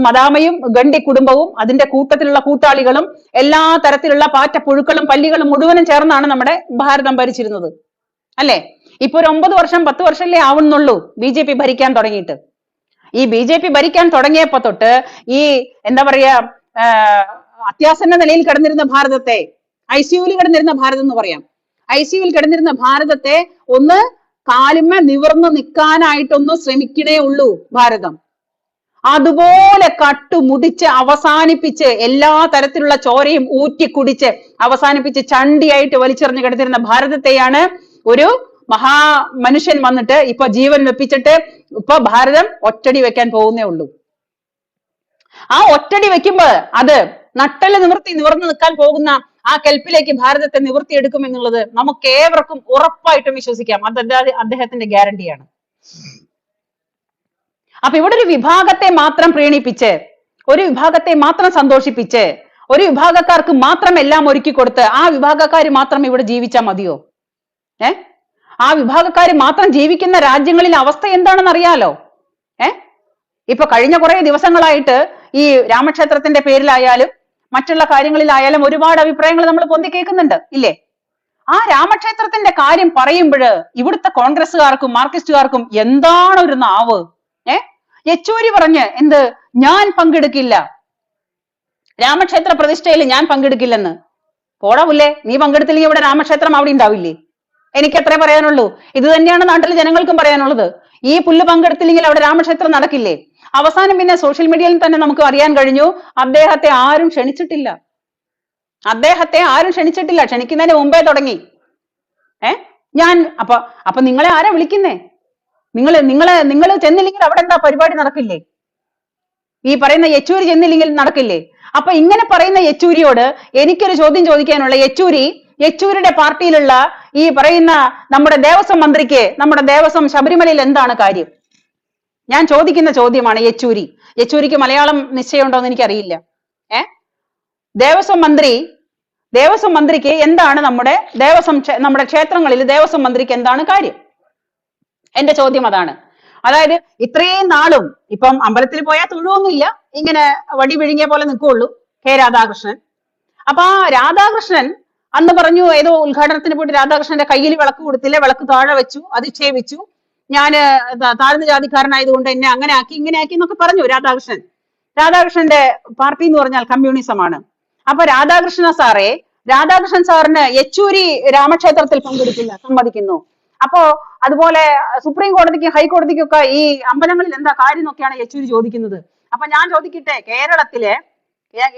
മദാമയും ഗണ്ഡി കുടുംബവും അതിന്റെ കൂട്ടത്തിലുള്ള കൂട്ടാളികളും എല്ലാ തരത്തിലുള്ള പാറ്റപ്പുഴുക്കളും പല്ലികളും മുഴുവനും ചേർന്നാണ് നമ്മുടെ ഭാരതം ഭരിച്ചിരുന്നത്, അല്ലെ? ഇപ്പൊ ഒരു 9 വർഷം 10 വർഷമല്ലേ ആവുന്നുള്ളൂ BJP ഭരിക്കാൻ തുടങ്ങിയിട്ട്. ഈ BJP ഭരിക്കാൻ തുടങ്ങിയപ്പോ തൊട്ട് ഈ എന്താ പറയാ അത്യാസന്ന നിലയിൽ കിടന്നിരുന്ന ഭാരതത്തെ, ICUവിൽ കിടന്നിരുന്ന ഭാരതം എന്ന് പറയാം, ICUവിൽ കിടന്നിരുന്ന ഭാരതത്തെ ഒന്ന് കാലുമ്മ നിവർന്നു നിൽക്കാനായിട്ടൊന്ന് ശ്രമിക്കണേ ഉള്ളൂ ഭാരതം. അതുപോലെ കട്ടുമുടിച്ച് അവസാനിപ്പിച്ച് എല്ലാ തരത്തിലുള്ള ചോരയും ഊറ്റിക്കുടിച്ച് അവസാനിപ്പിച്ച് ചണ്ടിയായിട്ട് വലിച്ചെറിഞ്ഞ് കിടന്നിരുന്ന ഭാരതത്തെയാണ് ഒരു മനുഷ്യൻ വന്നിട്ട് ഇപ്പൊ ജീവൻ വെപ്പിച്ചിട്ട് ഇപ്പൊ ഭാരതം ഒറ്റടി വെക്കാൻ പോകുന്നേ ഉള്ളൂ. ആ ഒറ്റടി വെക്കുമ്പോ അത് നട്ടല് നിവർന്നു നിൽക്കാൻ പോകുന്ന ആ കെൽപ്പിലേക്ക് ഭാരതത്തെ നിവർത്തിയെടുക്കും എന്നുള്ളത് നമുക്ക് ഏവർക്കും ഉറപ്പായിട്ടും വിശ്വസിക്കാം. അത് അദ്ദേഹത്തിന്റെ ഗ്യാരണ്ടിയാണ്. അപ്പൊ ഇവിടെ ഒരു വിഭാഗത്തെ മാത്രം പ്രീണിപ്പിച്ച്, ഒരു വിഭാഗത്തെ മാത്രം സന്തോഷിപ്പിച്ച്, ഒരു വിഭാഗക്കാർക്ക് മാത്രം എല്ലാം ഒരുക്കി കൊടുത്ത് ആ വിഭാഗക്കാർ മാത്രം ഇവിടെ ജീവിച്ചാൽ മതിയോ? ആ വിഭാഗക്കാർ മാത്രം ജീവിക്കുന്ന രാജ്യങ്ങളിലെ അവസ്ഥ എന്താണെന്ന് അറിയാലോ. ഇപ്പൊ കഴിഞ്ഞ കുറെ ദിവസങ്ങളായിട്ട് ഈ രാമക്ഷേത്രത്തിന്റെ പേരിലായാലും മറ്റുള്ള കാര്യങ്ങളിലായാലും ഒരുപാട് അഭിപ്രായങ്ങൾ നമ്മൾ പൊന്തി കേൾക്കുന്നുണ്ട് ഇല്ലേ? ആ രാമക്ഷേത്രത്തിന്റെ കാര്യം പറയുമ്പോൾ ഇവിടുത്തെ കോൺഗ്രസ്സുകാർക്കും മാർക്സിസ്റ്റുകാർക്കും എന്താണ് ഒരു നാവ്? യെച്ചൂരി പറഞ്ഞ് എന്ത്, ഞാൻ പങ്കെടുക്കില്ല, രാമക്ഷേത്ര പ്രതിഷ്ഠയിൽ ഞാൻ പങ്കെടുക്കില്ലെന്ന്. പോടാവില്ലേ, നീ പങ്കെടുത്തില്ലെങ്കിൽ ഇവിടെ രാമക്ഷേത്രം അവിടെ ഉണ്ടാവില്ലേ? എനിക്കത്രേ പറയാനുള്ളൂ. ഇത് തന്നെയാണ് നാട്ടിലെ ജനങ്ങൾക്കും പറയാനുള്ളത്. ഈ പുല്ല് പങ്കെടുത്തില്ലെങ്കിൽ അവിടെ രാമക്ഷേത്രം നടക്കില്ലേ? അവസാനം പിന്നെ സോഷ്യൽ മീഡിയയിൽ തന്നെ നമുക്ക് അറിയാൻ കഴിഞ്ഞു, അദ്ദേഹത്തെ ആരും ക്ഷണിച്ചിട്ടില്ല. ക്ഷണിക്കുന്നതിന് മുമ്പേ തുടങ്ങി. ഞാൻ അപ്പൊ നിങ്ങളെ ആരാ വിളിക്കുന്നേ? നിങ്ങൾ ചെന്നില്ലെങ്കിൽ അവിടെ എന്താ പരിപാടി നടക്കില്ലേ? ഈ പറയുന്ന യെച്ചൂരി ചെന്നില്ലെങ്കിൽ നടക്കില്ലേ? അപ്പൊ ഇങ്ങനെ പറയുന്ന യെച്ചൂരിയോട് എനിക്കൊരു ചോദ്യം ചോദിക്കാനുള്ള, യെച്ചൂരിയുടെ പാർട്ടിയിലുള്ള ഈ പറയുന്ന നമ്മുടെ ദേവസ്വം മന്ത്രിക്ക് നമ്മുടെ ദേവസ്വം ശബരിമലയിൽ എന്താണ് കാര്യം? ഞാൻ ചോദിക്കുന്ന ചോദ്യമാണ്. യെച്ചൂരിക്ക് മലയാളം നിശ്ചയമുണ്ടോ എന്ന് എനിക്കറിയില്ല. ദേവസ്വം മന്ത്രിക്ക് എന്താണ് നമ്മുടെ ക്ഷേത്രങ്ങളിൽ ദേവസ്വം മന്ത്രിക്ക് എന്താണ് കാര്യം? എന്റെ ചോദ്യം അതാണ്. അതായത് ഇത്രയും നാളും ഇപ്പം അമ്പലത്തിൽ പോയാൽ തൊഴുവൊന്നുമില്ല, ഇങ്ങനെ വടി വിഴുങ്ങിയ പോലെ നിൽക്കുള്ളൂ രാധാകൃഷ്ണൻ. അപ്പൊ ആ രാധാകൃഷ്ണൻ അന്ന് പറഞ്ഞു, ഏതോ ഉദ്ഘാടനത്തിന് പോയിട്ട് രാധാകൃഷ്ണന്റെ കയ്യിൽ വിളക്ക് കൊടുത്തില്ല, വിളക്ക് താഴെ വെച്ചു, അധിക്ഷേപിച്ചു, ഞാന് താഴ്ന്ന ജാതിക്കാരനായതുകൊണ്ട് എന്നെ അങ്ങനെ ആക്കി ഇങ്ങനെ ആക്കി എന്നൊക്കെ പറഞ്ഞു രാധാകൃഷ്ണന്റെ പാർട്ടി എന്ന് പറഞ്ഞാൽ കമ്മ്യൂണിസമാണ്. അപ്പൊ രാധാകൃഷ്ണൻ സാറിന് യെച്ചൂരി രാമക്ഷേത്രത്തിൽ പങ്കെടുക്കില്ല, സമ്മതിക്കുന്നു. അപ്പോ അതുപോലെ സുപ്രീം കോടതിക്കും ഹൈക്കോടതിക്കും ഒക്കെ ഈ അമ്പലങ്ങളിൽ എന്താ കാര്യം എന്നൊക്കെയാണ് യെച്ചൂരി ചോദിക്കുന്നത്. അപ്പൊ ഞാൻ ചോദിക്കട്ടെ, കേരളത്തിലെ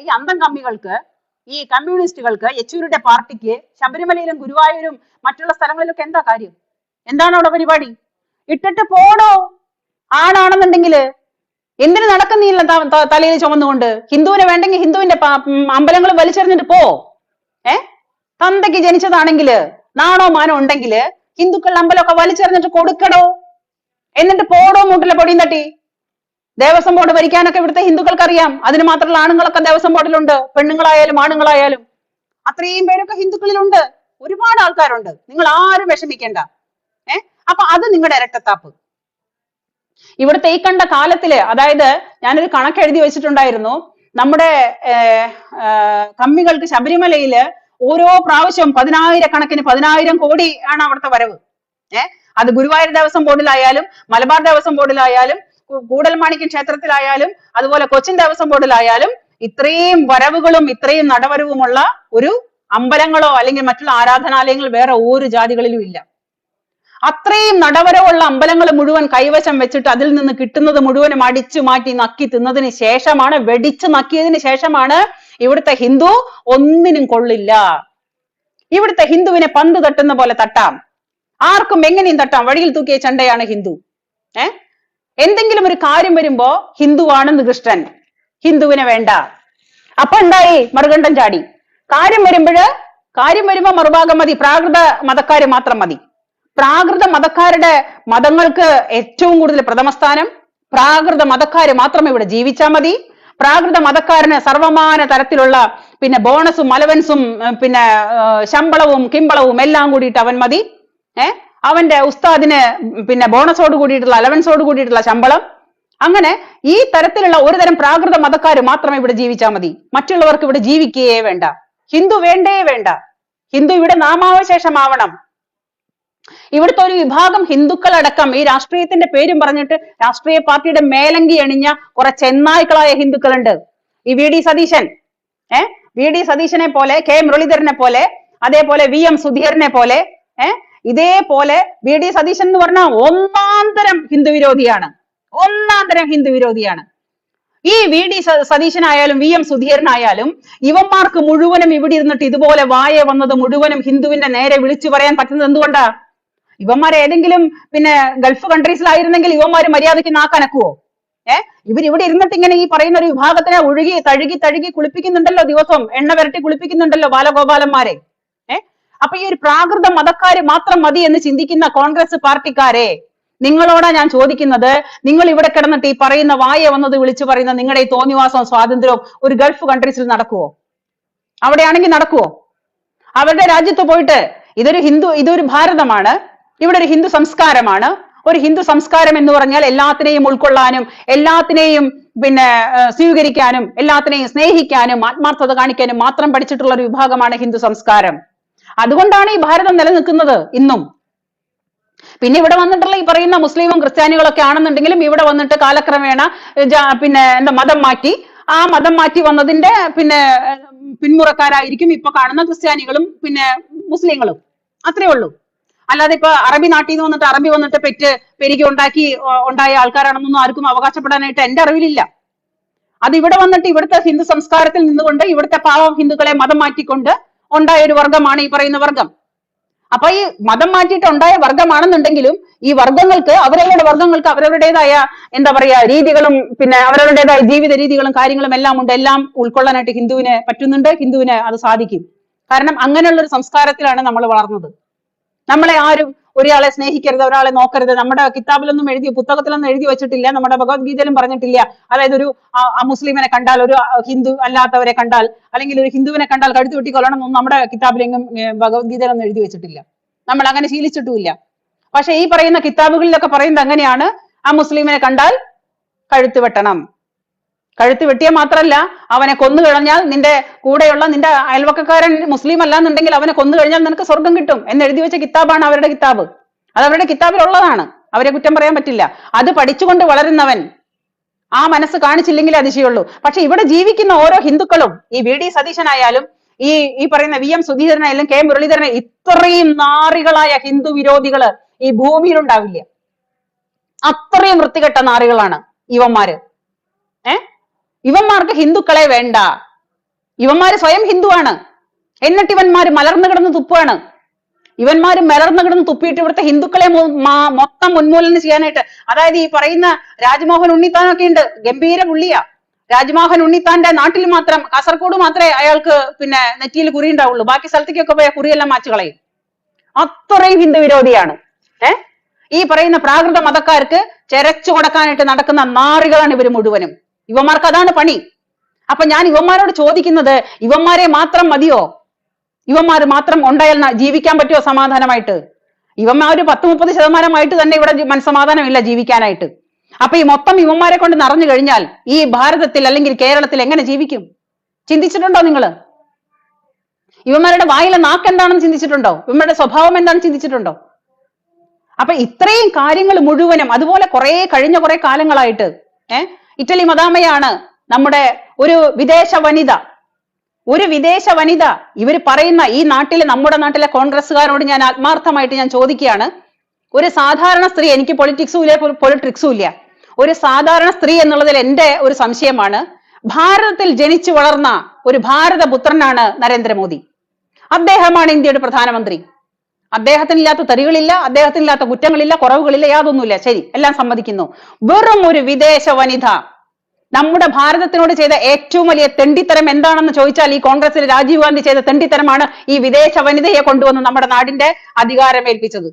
ഈ അന്തം കമ്മികൾക്ക്, ഈ കമ്മ്യൂണിസ്റ്റുകൾക്ക്, യെച്ചൂരിയുടെ പാർട്ടിക്ക് ശബരിമലയിലും ഗുരുവായൂരും മറ്റുള്ള സ്ഥലങ്ങളിലൊക്കെ എന്താ കാര്യം? എന്താണ് അവിടെ പരിപാടി? ഇട്ടിട്ട് പോടോ. ആണാണെന്നുണ്ടെങ്കിൽ എന്തിനു നടക്കുന്നില്ല തലയിൽ ചുമന്നുകൊണ്ട്? ഹിന്ദുവിനെ വേണ്ടെങ്കിൽ ഹിന്ദുവിന്റെ അമ്പലങ്ങൾ വലിച്ചെറിഞ്ഞിട്ട് പോ. തന്തയ്ക്ക് ജനിച്ചതാണെങ്കിൽ, നാണോ മാനോ ഉണ്ടെങ്കിൽ ഹിന്ദുക്കളുടെ അമ്പലമൊക്കെ വലിച്ചെറിഞ്ഞിട്ട് കൊടുക്കടോ, എന്നിട്ട് പോടോ മൂട്ടിലെ പൊടിയും തട്ടി. ദേവസ്വം ബോർഡ് ഭരിക്കാനൊക്കെ ഇവിടുത്തെ ഹിന്ദുക്കൾക്ക് അറിയാം. അതിന് മാത്രമുള്ള ആണുങ്ങളൊക്കെ ദേവസ്വം ബോർഡിലുണ്ട്, പെണ്ണുങ്ങളായാലും ആണുങ്ങളായാലും. അത്രയും പേരൊക്കെ ഹിന്ദുക്കളിലുണ്ട്, ഒരുപാട് ആൾക്കാരുണ്ട്. നിങ്ങൾ ആരും വിഷമിക്കേണ്ട. അപ്പൊ അത് നിങ്ങളുടെ ഇരട്ടത്താപ്പ്. ഇവിടുത്തെ ഈ കണ്ട കാലത്തില്, അതായത് ഞാനൊരു കണക്ക് എഴുതി വെച്ചിട്ടുണ്ടായിരുന്നു, നമ്മുടെ കമ്മികൾക്ക് ശബരിമലയില് ഓരോ പ്രാവശ്യം 10,000 കോടി ആണ് അവിടുത്തെ വരവ്. അത് ഗുരുവായൂർ ദേവസ്വം ബോർഡിലായാലും മലബാർ ദേവസ്വം ബോർഡിലായാലും കൂടൽമാണിക്യം ക്ഷേത്രത്തിലായാലും അതുപോലെ കൊച്ചിൻ ദേവസ്വം ബോർഡിലായാലും ഇത്രയും വരവുകളും ഇത്രയും നടവരവുമുള്ള ഒരു അമ്പലങ്ങളോ അല്ലെങ്കിൽ മറ്റുള്ള ആരാധനാലയങ്ങൾ വേറെ ഒരു ജാതികളിലും ഇല്ല. അത്രയും നടവരവുള്ള അമ്പലങ്ങൾ മുഴുവൻ കൈവശം വെച്ചിട്ട് അതിൽ നിന്ന് കിട്ടുന്നത് മുഴുവനും അടിച്ചു മാറ്റി നക്കി തിന്നതിന് ശേഷമാണ്, വെടിച്ചു നക്കിയതിന് ശേഷമാണ് ഇവിടുത്തെ ഹിന്ദു ഒന്നിനും കൊള്ളില്ല. ഇവിടുത്തെ ഹിന്ദുവിനെ പന്ത് തട്ടുന്ന പോലെ തട്ടാം, ആർക്കും എങ്ങനെയും തട്ടാം. വഴിയിൽ തൂക്കിയ ചണ്ടയാണ് ഹിന്ദു. എന്തെങ്കിലും ഒരു കാര്യം വരുമ്പോ ഹിന്ദുവാണ് നികൃഷ്ടൻ, ഹിന്ദുവിനെ വേണ്ട. അപ്പൊ ഉണ്ടായി മറുകണ്ഠം ചാടി. കാര്യം വരുമ്പോ മറുഭാഗം മതി, പ്രാകൃത മതക്കാര് മാത്രം മതി. പ്രാകൃത മതക്കാരുടെ മതങ്ങൾക്ക് ഏറ്റവും കൂടുതൽ പ്രഥമസ്ഥാനം. പ്രാകൃത മതക്കാര് മാത്രം ഇവിടെ ജീവിച്ചാൽ മതി. പ്രാകൃത മതക്കാരന് സർവമാന തരത്തിലുള്ള പിന്നെ ബോണസും അലവൻസും പിന്നെ ശമ്പളവും കിമ്പളവും എല്ലാം കൂടിയിട്ട് അവൻ മതി. അവന്റെ ഉസ്താദിന് പിന്നെ ബോണസോട് കൂടിയിട്ടുള്ള അലവൻസോട് കൂടിയിട്ടുള്ള ശമ്പളം. അങ്ങനെ ഈ തരത്തിലുള്ള ഒരു തരം പ്രാകൃത മതക്കാര് മാത്രമേ ഇവിടെ ജീവിച്ചാൽ മതി. മറ്റുള്ളവർക്ക് ഇവിടെ ജീവിക്കുകയേ വേണ്ട. ഹിന്ദു വേണ്ടേ വേണ്ട. ഹിന്ദു ഇവിടെ നാമാവശേഷമാവണം. ഇവിടുത്തെ ഒരു വിഭാഗം ഹിന്ദുക്കളടക്കം ഈ രാഷ്ട്രീയത്തിന്റെ പേരും പറഞ്ഞിട്ട് രാഷ്ട്രീയ പാർട്ടിയുടെ മേലങ്കി അണിഞ്ഞ കുറെ ചെന്നായ്ക്കളായ ഹിന്ദുക്കളുണ്ട്. ഈ വി ഡി സതീശനെ പോലെ, കെ മുരളീധരനെ പോലെ, അതേപോലെ VM സുധീരനെ പോലെ, ഇതേപോലെ വി ഡി സതീശൻ എന്ന് പറഞ്ഞാൽ ഒന്നാം തരം ഹിന്ദു വിരോധിയാണ്. ഈ വി ഡി സതീശനായാലും VM സുധീരനായാലും ഇവന്മാർക്ക് മുഴുവനും ഇവിടെ ഇരുന്നിട്ട് ഇതുപോലെ വായ വന്നത് മുഴുവനും ഹിന്ദുവിന്റെ നേരെ വിളിച്ചു പറയാൻ പറ്റുന്നത് എന്തുകൊണ്ടാ? ഇവന്മാർ ഏതെങ്കിലും പിന്നെ ഗൾഫ് കൺട്രീസിലായിരുന്നെങ്കിൽ ഇവന്മാര് മര്യാദയ്ക്ക് നാക്കനക്കുവോ? ഇവരിവിടെ ഇരുന്നിട്ട് ഇങ്ങനെ ഈ പറയുന്ന ഒരു വിഭാഗത്തിനെ തഴുകി കുളിപ്പിക്കുന്നുണ്ടല്ലോ, ദിവസവും എണ്ണ വരട്ടി കുളിപ്പിക്കുന്നുണ്ടല്ലോ ബാലഗോപാലന്മാരെ. അപ്പൊ ഈ ഒരു പ്രാകൃത മതക്കാര് മാത്രം മതി എന്ന് ചിന്തിക്കുന്ന കോൺഗ്രസ് പാർട്ടിക്കാരെ, നിങ്ങളോടാ ഞാൻ ചോദിക്കുന്നത്, നിങ്ങൾ ഇവിടെ കിടന്നിട്ട് ഈ പറയുന്ന വായ വന്നത് വിളിച്ചു പറയുന്ന നിങ്ങളുടെ ഈ തോന്നിവാസവും സ്വാതന്ത്ര്യവും ഒരു ഗൾഫ് കൺട്രീസിൽ നടക്കുവോ? അവിടെയാണെങ്കിൽ നടക്കുവോ? അവരുടെ രാജ്യത്ത് പോയിട്ട് ഇതൊരു ഭാരതമാണ്, ഇവിടെ ഒരു ഹിന്ദു സംസ്കാരമാണ്, ഒരു ഹിന്ദു സംസ്കാരം എന്ന് പറഞ്ഞാൽ എല്ലാത്തിനെയും ഉൾക്കൊള്ളാനും എല്ലാത്തിനെയും സ്വീകരിക്കാനും എല്ലാത്തിനെയും സ്നേഹിക്കാനും ആത്മാർത്ഥത കാണിക്കാനും മാത്രം പഠിച്ചിട്ടുള്ള ഒരു വിഭാഗമാണ് ഹിന്ദു സംസ്കാരം. അതുകൊണ്ടാണ് ഈ ഭാരതം നിലനിൽക്കുന്നത് ഇന്നും. പിന്നെ ഇവിടെ വന്നിട്ടുള്ള ഈ പറയുന്ന മുസ്ലിമും ക്രിസ്ത്യാനികളൊക്കെ ആണെന്നുണ്ടെങ്കിലും ഇവിടെ വന്നിട്ട് കാലക്രമേണ മതം മാറ്റി, ആ മതം മാറ്റി വന്നതിന്റെ പിന്മുറക്കാരായിരിക്കും ഇപ്പൊ കാണുന്ന ക്രിസ്ത്യാനികളും മുസ്ലിങ്ങളും. അത്രേ ഉള്ളൂ. അല്ലാതെ ഇപ്പൊ അറബി നാട്ടിൽ നിന്ന് വന്നിട്ട് അറബി വന്നിട്ട് പെരുകി ഉണ്ടായ ആൾക്കാരാണെന്നൊന്നും ആർക്കും അവകാശപ്പെടാനായിട്ട് എന്റെ അറിവിലില്ല. അത് ഇവിടെ വന്നിട്ട് ഇവിടുത്തെ ഹിന്ദു സംസ്കാരത്തിൽ നിന്നുകൊണ്ട് ഇവിടുത്തെ പാവം ഹിന്ദുക്കളെ മതം മാറ്റിക്കൊണ്ട് ഉണ്ടായ ഒരു വർഗമാണ് ഈ പറയുന്ന വർഗം. അപ്പൊ ഈ മതം മാറ്റിയിട്ട് ഉണ്ടായ വർഗമാണെന്നുണ്ടെങ്കിലും ഈ വർഗങ്ങൾക്ക് അവരവരുടേതായ രീതികളും അവരവരുടേതായ ജീവിത രീതികളും കാര്യങ്ങളും എല്ലാം ഉണ്ട്. എല്ലാം ഉൾക്കൊള്ളാനായിട്ട് ഹിന്ദുവിന് പറ്റുന്നുണ്ട്, ഹിന്ദുവിന് അത് സാധിക്കും. കാരണം അങ്ങനെയുള്ള ഒരു സംസ്കാരത്തിലാണ് നമ്മൾ വളർന്നത്. നമ്മളെ ആരും ഒരാളെ സ്നേഹിക്കരുത്, ഒരാളെ നോക്കരുത്, നമ്മുടെ കിതാബിലൊന്നും പുസ്തകത്തിലൊന്നും എഴുതി വെച്ചിട്ടില്ല, നമ്മുടെ ഭഗവത്ഗീതയിലും പറഞ്ഞിട്ടില്ല. അതായത് ഒരു മുസ്ലിമിനെ കണ്ടാൽ, ഒരു ഹിന്ദു അല്ലാത്തവരെ കണ്ടാൽ, അല്ലെങ്കിൽ ഒരു ഹിന്ദുവിനെ കണ്ടാൽ കഴുത്ത് വെട്ടി കൊല്ലണം എന്നൊന്നും നമ്മുടെ കിതാബിലെങ്കിലും ഭഗവത്ഗീതയിലൊന്നും എഴുതി വെച്ചിട്ടില്ല. നമ്മൾ അങ്ങനെ ശീലിച്ചിട്ടുമില്ല. പക്ഷെ ഈ പറയുന്ന കിതാബുകളിലൊക്കെ പറയുന്നത് അങ്ങനെയാണ്, ആ മുസ്ലിമിനെ കണ്ടാൽ കഴുത്ത് വെട്ടണം. കഴുത്ത് വെട്ടിയ മാത്രല്ല, അവനെ കൊന്നു കഴിഞ്ഞാൽ നിന്റെ കൂടെയുള്ള നിന്റെ അയൽവക്കക്കാരൻ മുസ്ലിം അല്ലാന്നുണ്ടെങ്കിൽ അവനെ കൊന്നു കഴിഞ്ഞാൽ നിനക്ക് സ്വർഗം കിട്ടും എന്ന് എഴുതി വെച്ച കിതാബാണ് അവരുടെ കിതാബ്. അത് അവരുടെ കിതാബിലുള്ളതാണ്, അവരെ കുറ്റം പറയാൻ പറ്റില്ല. അത് പഠിച്ചുകൊണ്ട് വളരുന്നവൻ ആ മനസ്സ് കാണിച്ചില്ലെങ്കിൽ അതിശയുള്ളൂ. പക്ഷെ ഇവിടെ ജീവിക്കുന്ന ഓരോ ഹിന്ദുക്കളും, ഈ വി ഡി സതീശനായാലും ഈ പറയുന്ന വി എം സുധീരനായാലും കെ മുരളീധരൻ, ഇത്രയും നാറികളായ ഹിന്ദു വിരോധികള് ഈ ഭൂമിയിൽ ഉണ്ടാവില്ല. അത്രയും വൃത്തികെട്ട നാറികളാണ് ഇവന്മാര്. ഇവന്മാർക്ക് ഹിന്ദുക്കളെ വേണ്ട. ഇവന്മാര് സ്വയം ഹിന്ദുവാണ്, എന്നിട്ട് ഇവന്മാര് മലർന്നു കിടന്ന് തുപ്പാണ്. ഇവന്മാര് മലർന്നു കിടന്ന് തുപ്പിയിട്ട് ഇവിടുത്തെ ഹിന്ദുക്കളെ മൊത്തം ഉന്മൂലനം ചെയ്യാനായിട്ട്, അതായത് ഈ പറയുന്ന രാജ്മോഹൻ ഉണ്ണിത്താനൊക്കെ ഉണ്ട്, ഗംഭീര പുള്ളിയാ. രാജ്മോഹൻ ഉണ്ണിത്താന്റെ നാട്ടിൽ മാത്രം, കാസർഗോഡ് മാത്രമേ അയാൾക്ക് നെറ്റിയിൽ കുറി ഉണ്ടാവുള്ളൂ. ബാക്കി സ്ഥലത്തേക്കൊക്കെ പോയ കുറിയെല്ലാം മാച്ചു കളയും. അത്രയും ഹിന്ദു വിരോധിയാണ്. ഈ പറയുന്ന പ്രാകൃത മതക്കാർക്ക് ചെരച്ചു കൊടുക്കാനായിട്ട് നടക്കുന്ന നാറികളാണ് ഇവര് മുഴുവനും. ഇവന്മാർക്ക് അതാണ് പണി. അപ്പൊ ഞാൻ ഇവന്മാരോട് ചോദിക്കുന്നത്, ഇവന്മാരെ മാത്രം മതിയോ? ഇവന്മാർ മാത്രം ഉണ്ടായാൽ ജീവിക്കാൻ പറ്റുമോ സമാധാനമായിട്ട്? ഇവന്മാർ ഒരു 10-30% തന്നെ ഇവിടെ മനസ്സമാധാനമില്ല ജീവിക്കാനായിട്ട്. അപ്പൊ ഈ മൊത്തം ഇവന്മാരെ കൊണ്ട് നിറഞ്ഞു കഴിഞ്ഞാൽ ഈ ഭാരതത്തിൽ അല്ലെങ്കിൽ കേരളത്തിൽ എങ്ങനെ ജീവിക്കും? ചിന്തിച്ചിട്ടുണ്ടോ നിങ്ങള്? ഇവന്മാരുടെ വായിലെ നാക്ക് എന്താണെന്ന് ചിന്തിച്ചിട്ടുണ്ടോ? ഇവന്മാരുടെ സ്വഭാവം എന്താണെന്ന് ചിന്തിച്ചിട്ടുണ്ടോ? അപ്പൊ ഇത്രയും കാര്യങ്ങൾ മുഴുവനും, അതുപോലെ കഴിഞ്ഞ കുറെ കാലങ്ങളായിട്ട് ഇറ്റലി മദാമയാണ് നമ്മുടെ ഒരു വിദേശ വനിത. ഇവർ പറയുന്ന ഈ നമ്മുടെ നാട്ടിലെ കോൺഗ്രസ്സുകാരോട് ഞാൻ ആത്മാർത്ഥമായിട്ട് ഞാൻ ചോദിക്കുകയാണ്, ഒരു സാധാരണ സ്ത്രീ, എനിക്ക് പൊളിറ്റിക്സും ഇല്ല, ഒരു സാധാരണ സ്ത്രീ എന്നുള്ളതിൽ എന്റെ ഒരു സംശയമാണ്. ഭാരതത്തിൽ ജനിച്ചു വളർന്ന ഒരു ഭാരതപുത്രനാണ് നരേന്ദ്രമോദി. അദ്ദേഹമാണ് ഇന്ത്യയുടെ പ്രധാനമന്ത്രി. അദ്ദേഹത്തിനില്ലാത്ത തെറികളില്ല, അദ്ദേഹത്തിനില്ലാത്ത കുറ്റങ്ങളില്ല, കുറവുകളില്ല, യാതൊന്നുമില്ല. ശരി, എല്ലാം സമ്മതിക്കുന്നു. വെറും ഒരു വിദേശ വനിത നമ്മുടെ ഭാരതത്തിനോട് ചെയ്ത ഏറ്റവും വലിയ തെണ്ടിത്തരം എന്താണെന്ന് ചോദിച്ചാൽ, ഈ കോൺഗ്രസിൽ രാജീവ് ഗാന്ധി ചെയ്ത തെണ്ടിത്തരമാണ് ഈ വിദേശ വനിതയെ കൊണ്ടുവന്ന് നമ്മുടെ നാടിന്റെ അധികാരമേൽപ്പിച്ചത്.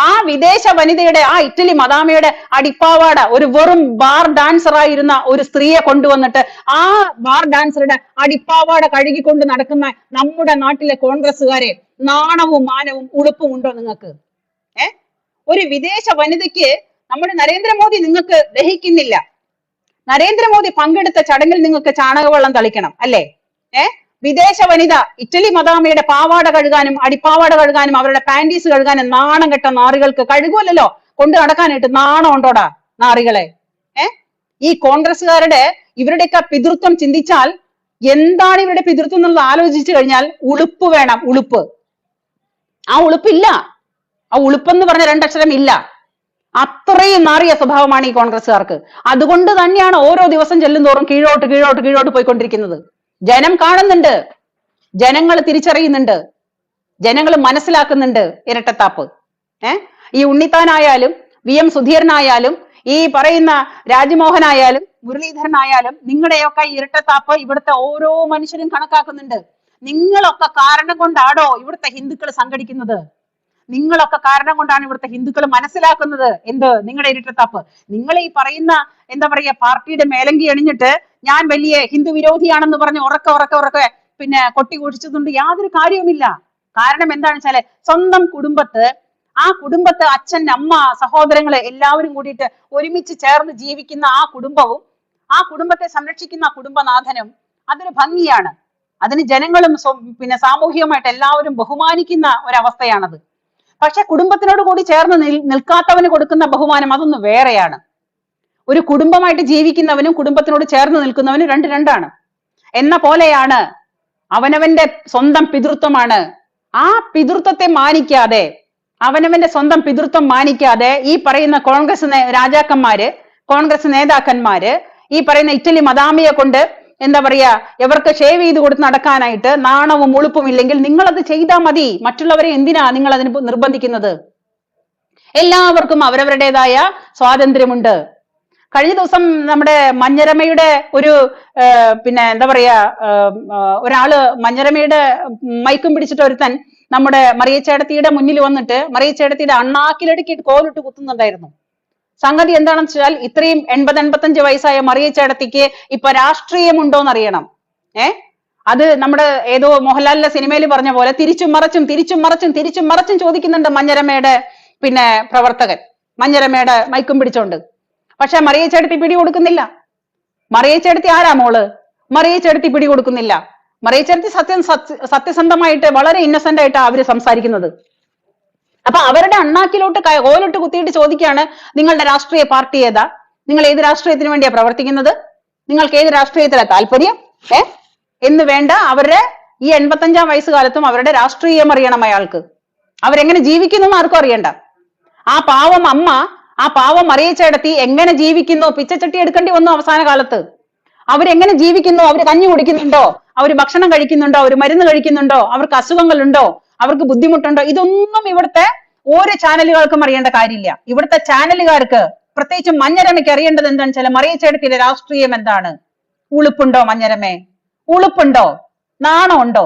ആ വിദേശ വനിതയുടെ, ആ ഇറ്റലി മദാമയുടെ അടിപ്പാവാട, ഒരു വെറും ബാർ ഡാൻസർ ആയിരുന്ന ഒരു സ്ത്രീയെ കൊണ്ടുവന്നിട്ട് ആ ബാർ ഡാൻസറുടെ അടിപ്പാവാട കഴുകിക്കൊണ്ട് നടക്കുന്ന നമ്മുടെ നാട്ടിലെ കോൺഗ്രസ്സുകാരെ നാണവും മാനവും ഉളുപ്പും ഉണ്ടോ നിങ്ങൾക്ക്? ഒരു വിദേശ വനിതയ്ക്ക് നമ്മുടെ നരേന്ദ്രമോദി നിങ്ങൾക്ക് ദഹിക്കുന്നില്ല. നരേന്ദ്രമോദി പങ്കെടുത്ത ചടങ്ങിൽ നിങ്ങൾക്ക് ചാണകവെള്ളം തളിക്കണം അല്ലേ? വിദേശ വനിത ഇറ്റലി മദാമയുടെ പാവാട കഴുകാനും അടിപ്പാവാട കഴുകാനും അവരുടെ പാന്റീസ് കഴുകാനും നാണം കെട്ട നാറികൾക്ക് കഴുകുമല്ലോ കൊണ്ട് നടക്കാനായിട്ട് നാണം ഉണ്ടോടാ നാറികളെ? ഈ കോൺഗ്രസ്സുകാരുടെ ഇവരുടെയൊക്കെ പിതൃത്വം ചിന്തിച്ചാൽ എന്താണ് ഇവരുടെ പിതൃത്വം എന്നുള്ളത് ആലോചിച്ചു കഴിഞ്ഞാൽ ഉളുപ്പ് വേണം. ഉളുപ്പ്, ആ ഉളുപ്പില്ല. ആ ഉളുപ്പെന്ന് പറഞ്ഞ രണ്ടക്ഷരം ഇല്ല. അത്രയും നാറിയ സ്വഭാവമാണ് ഈ കോൺഗ്രസ്സുകാർക്ക്. അതുകൊണ്ട് തന്നെയാണ് ഓരോ ദിവസം ചെല്ലുന്തോറും കീഴോട്ട് പോയിക്കൊണ്ടിരിക്കുന്നത്. ജനം കാണുന്നുണ്ട്, ജനങ്ങൾ തിരിച്ചറിയുന്നുണ്ട്, ജനങ്ങൾ മനസ്സിലാക്കുന്നുണ്ട് ഇരട്ടത്താപ്പ്. ഈ ഉണ്ണിത്താനായാലും വി എം സുധീരനായാലും ഈ പറയുന്ന രാജ്മോഹനായാലും മുരളീധരനായാലും നിങ്ങളുടെയൊക്കെ ഇരട്ടത്താപ്പ് ഇവിടുത്തെ ഓരോ മനുഷ്യരും കണക്കാക്കുന്നുണ്ട്. നിങ്ങളൊക്കെ കാരണം കൊണ്ടാണോ ഇവിടുത്തെ ഹിന്ദുക്കൾ സംഘടിക്കുന്നത്? നിങ്ങളൊക്കെ കാരണം കൊണ്ടാണ് ഇവിടുത്തെ ഹിന്ദുക്കൾ മനസ്സിലാക്കുന്നത് നിങ്ങളുടെ ഇരട്ടത്താപ്പ്. നിങ്ങൾ ഈ പറയുന്ന പാർട്ടിയുടെ മേലങ്കി അണിഞ്ഞിട്ട് ഞാൻ വലിയ ഹിന്ദു വിരോധിയാണെന്ന് പറഞ്ഞ് ഉറക്കെ കൊട്ടി ഘോഷിച്ചതുകൊണ്ട് യാതൊരു കാര്യവുമില്ല. കാരണം എന്താണെന്ന് വെച്ചാല് സ്വന്തം കുടുംബത്ത് ആ കുടുംബത്തെ അച്ഛൻ, അമ്മ, സഹോദരങ്ങള് എല്ലാവരും കൂടിയിട്ട് ഒരുമിച്ച് ചേർന്ന് ജീവിക്കുന്ന ആ കുടുംബവും ആ കുടുംബത്തെ സംരക്ഷിക്കുന്ന കുടുംബനാഥനും അതൊരു ഭംഗിയാണ്. അതിന് ജനങ്ങളും പിന്നെ സാമൂഹികമായിട്ട് എല്ലാവരും ബഹുമാനിക്കുന്ന ഒരവസ്ഥയാണത്. പക്ഷെ കുടുംബത്തിനോട് കൂടി ചേർന്ന് നിൽക്കാത്തവന് കൊടുക്കുന്ന ബഹുമാനം അതൊന്ന് വേറെയാണ്. ഒരു കുടുംബമായിട്ട് ജീവിക്കുന്നവനും കുടുംബത്തിനോട് ചേർന്ന് നിൽക്കുന്നവനും രണ്ടാണ്. എന്ന പോലെയാണ് അവനവന്റെ സ്വന്തം പിതൃത്വമാണ്. ആ പിതൃത്വത്തെ മാനിക്കാതെ, അവനവന്റെ സ്വന്തം പിതൃത്വം മാനിക്കാതെ ഈ പറയുന്ന കോൺഗ്രസ് രാജാക്കന്മാര്, കോൺഗ്രസ് നേതാക്കന്മാര് ഈ പറയുന്ന ഇറ്റലി മദാമിയെ കൊണ്ട് എന്താ പറയാ, ഇവർക്ക് ഷേവ് ചെയ്ത് കൊടുത്ത് നടക്കാനായിട്ട് നാണവും ഉളുപ്പും ഇല്ലെങ്കിൽ നിങ്ങൾ അത് ചെയ്താൽ മതി. മറ്റുള്ളവരെ എന്തിനാ നിങ്ങൾ അതിന് നിർബന്ധിക്കുന്നത്? എല്ലാവർക്കും അവരവരുടേതായ സ്വാതന്ത്ര്യമുണ്ട്. കഴിഞ്ഞ ദിവസം നമ്മുടെ മഞ്ഞരമയുടെ ഒരു പിന്നെ എന്താ പറയാ, ഒരാള് മഞ്ഞരമയുടെ മൈക്കും പിടിച്ചിട്ട് ഒരുത്തൻ നമ്മുടെ മറിയച്ചേടത്തിയുടെ മുന്നിൽ വന്നിട്ട് മറിയച്ചേടത്തിയുടെ അണ്ണാക്കിലടുക്കിയിട്ട് കോലിട്ട് കുത്തുന്നുണ്ടായിരുന്നു. സംഗതി എന്താണെന്ന് വെച്ചാൽ ഇത്രയും 80-85 വയസ്സായ മറിയച്ചേടത്തിക്ക് ഇപ്പൊ രാഷ്ട്രീയമുണ്ടോന്ന് അറിയണം. അത് നമ്മുടെ ഏതോ മോഹൻലാലിന്റെ സിനിമയിൽ പറഞ്ഞ പോലെ തിരിച്ചും മറച്ചും ചോദിക്കുന്നുണ്ട് മഞ്ഞരമയുടെ പിന്നെ പ്രവർത്തകൻ, മഞ്ഞരമയുടെ മൈക്കും പിടിച്ചോണ്ട്. പക്ഷെ മറിയച്ചേടത്തി പിടി കൊടുക്കുന്നില്ല. മറിയച്ചേടത്തി ആരാ മോള്? മറിയച്ചേടത്തി പിടി കൊടുക്കുന്നില്ല. മറിയച്ചേടത്തി സത്യസന്ധമായിട്ട് വളരെ ഇന്നസെന്റ് ആയിട്ടാ അവര് സംസാരിക്കുന്നത്. അപ്പൊ അവരുടെ അണ്ണാക്കിലോട്ട് കോലിട്ട് കുത്തിയിട്ട് ചോദിക്കുകയാണ്, നിങ്ങളുടെ രാഷ്ട്രീയ പാർട്ടി ഏതാ? നിങ്ങൾ ഏത് രാഷ്ട്രീയത്തിന് വേണ്ടിയാ പ്രവർത്തിക്കുന്നത്? നിങ്ങൾക്ക് ഏത് രാഷ്ട്രീയത്തിലാ താല്പര്യം? എന്ന് വേണ്ട, അവരുടെ ഈ 85-ാം വയസ്സുകാലത്തും അവരുടെ രാഷ്ട്രീയം അറിയണം അയാൾക്ക്. അവരെങ്ങനെ ജീവിക്കുന്നു എന്ന് ആർക്കും അറിയണ്ട. ആ പാവം അമ്മ, ആ പാവം മറിയച്ചേടത്തി എങ്ങനെ ജീവിക്കുന്നു? പിച്ചച്ചട്ടി എടുക്കേണ്ടി വന്നു അവസാന കാലത്ത്. അവരെങ്ങനെ ജീവിക്കുന്നു? അവര് കഞ്ഞി കുടിക്കുന്നുണ്ടോ? അവര് ഭക്ഷണം കഴിക്കുന്നുണ്ടോ? അവര് മരുന്ന് കഴിക്കുന്നുണ്ടോ? അവർക്ക് അസുഖങ്ങളുണ്ടോ? അവർക്ക് ബുദ്ധിമുട്ടുണ്ടോ? ഇതൊന്നും ഇവിടുത്തെ ഓരോ ചാനലുകൾക്കും അറിയേണ്ട കാര്യമില്ല. ഇവിടുത്തെ ചാനലുകാർക്ക്, പ്രത്യേകിച്ച് മഞ്ഞരമയ്ക്ക് അറിയേണ്ടത് എന്താണെന്ന് വെച്ചാൽ മറിയച്ചേടത്തിയുടെ രാഷ്ട്രീയം എന്താണ്? ഉളുപ്പുണ്ടോ മഞ്ഞരമേ? ഉളുപ്പുണ്ടോ? നാണം ഉണ്ടോ?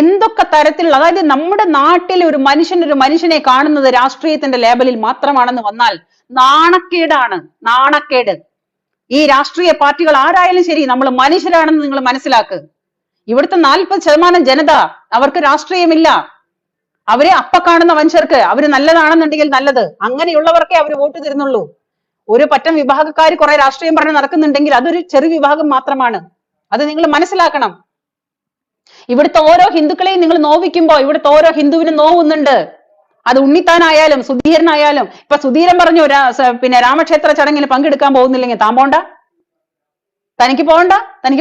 എന്തൊക്കെ തരത്തിലുള്ള, അതായത് നമ്മുടെ നാട്ടിൽ ഒരു മനുഷ്യനെ കാണുന്നത് രാഷ്ട്രീയത്തിന്റെ ലേബലിൽ മാത്രമാണെന്ന് വന്നാൽ നാണക്കേടാണ്, നാണക്കേട്. ഈ രാഷ്ട്രീയ പാർട്ടികൾ ആരായാലും ശരി, നമ്മൾ മനുഷ്യരാണെന്ന് നിങ്ങൾ മനസ്സിലാക്ക്. ഇവിടുത്തെ 40% ജനത അവർക്ക് രാഷ്ട്രീയമില്ല. അവരെ അപ്പ കാണുന്ന മനുഷ്യർക്ക് അവര് നല്ലതാണെന്നുണ്ടെങ്കിൽ നല്ലത്, അങ്ങനെയുള്ളവർക്കേ അവര് വോട്ട് തരുന്നുള്ളൂ. ഒരു പറ്റം വിഭാഗക്കാർ കുറെ രാഷ്ട്രീയം പറഞ്ഞ് നടക്കുന്നുണ്ടെങ്കിൽ അതൊരു ചെറിയ വിഭാഗം മാത്രമാണ്. അത് നിങ്ങൾ മനസ്സിലാക്കണം. ഇവിടുത്തെ ഓരോ ഹിന്ദുക്കളെയും നിങ്ങൾ നോവിക്കുമ്പോ ഇവിടുത്തെ ഓരോ ഹിന്ദുവിനും നോവുന്നുണ്ട്. അത് ഉണ്ണിത്താനായാലും സുധീരനായാലും. ഇപ്പൊ സുധീരൻ പറഞ്ഞു പിന്നെ രാമക്ഷേത്ര ചടങ്ങിൽ പങ്കെടുക്കാൻ പോകുന്നില്ലെങ്കിൽ താൻ പോണ്ട, തനിക്ക്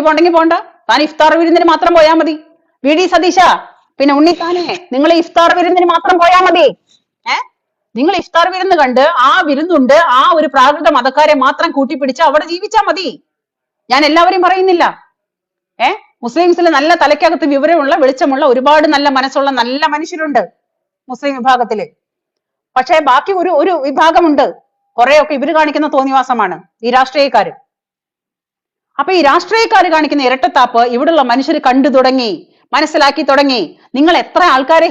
പോണ്ടെങ്കിൽ പോണ്ട, താൻ ഇഫ്താർ വിരുന്നിന് മാത്രം പോയാൽ മതി. വി.ഡി. സതീശ, പിന്നെ ഉണ്ണിത്താനെ, നിങ്ങൾ ഇഫ്താർ വിരുന്നിന് മാത്രം പോയാൽ മതി. നിങ്ങൾ ഇഫ്താർ വിരുന്ന് കണ്ട് ആ വിരുന്നുണ്ട് ആ ഒരു പ്രാകൃത മതക്കാരെ മാത്രം കൂട്ടിപ്പിടിച്ച് അവിടെ ജീവിച്ചാൽ മതി. ഞാൻ എല്ലാവരെയും പറയുന്നില്ല. മുസ്ലിംസിൽ നല്ല തലയ്ക്കകത്ത് വിവരമുള്ള, വെളിച്ചമുള്ള, ഒരുപാട് നല്ല മനസ്സുള്ള നല്ല മനുഷ്യരുണ്ട് മുസ്ലിം വിഭാഗത്തില്. പക്ഷെ ബാക്കി ഒരു വിഭാഗമുണ്ട്, കുറെയൊക്കെ ഇവര് കാണിക്കുന്ന തോന്നിവാസമാണ് ഈ രാഷ്ട്രീയക്കാര്. അപ്പൊ ഈ രാഷ്ട്രീയക്കാര് കാണിക്കുന്ന ഇരട്ടത്താപ്പ് ഇവിടുള്ള മനുഷ്യർ കണ്ടു തുടങ്ങി, മനസ്സിലാക്കി തുടങ്ങി. നിങ്ങൾ എത്ര ആൾക്കാരെ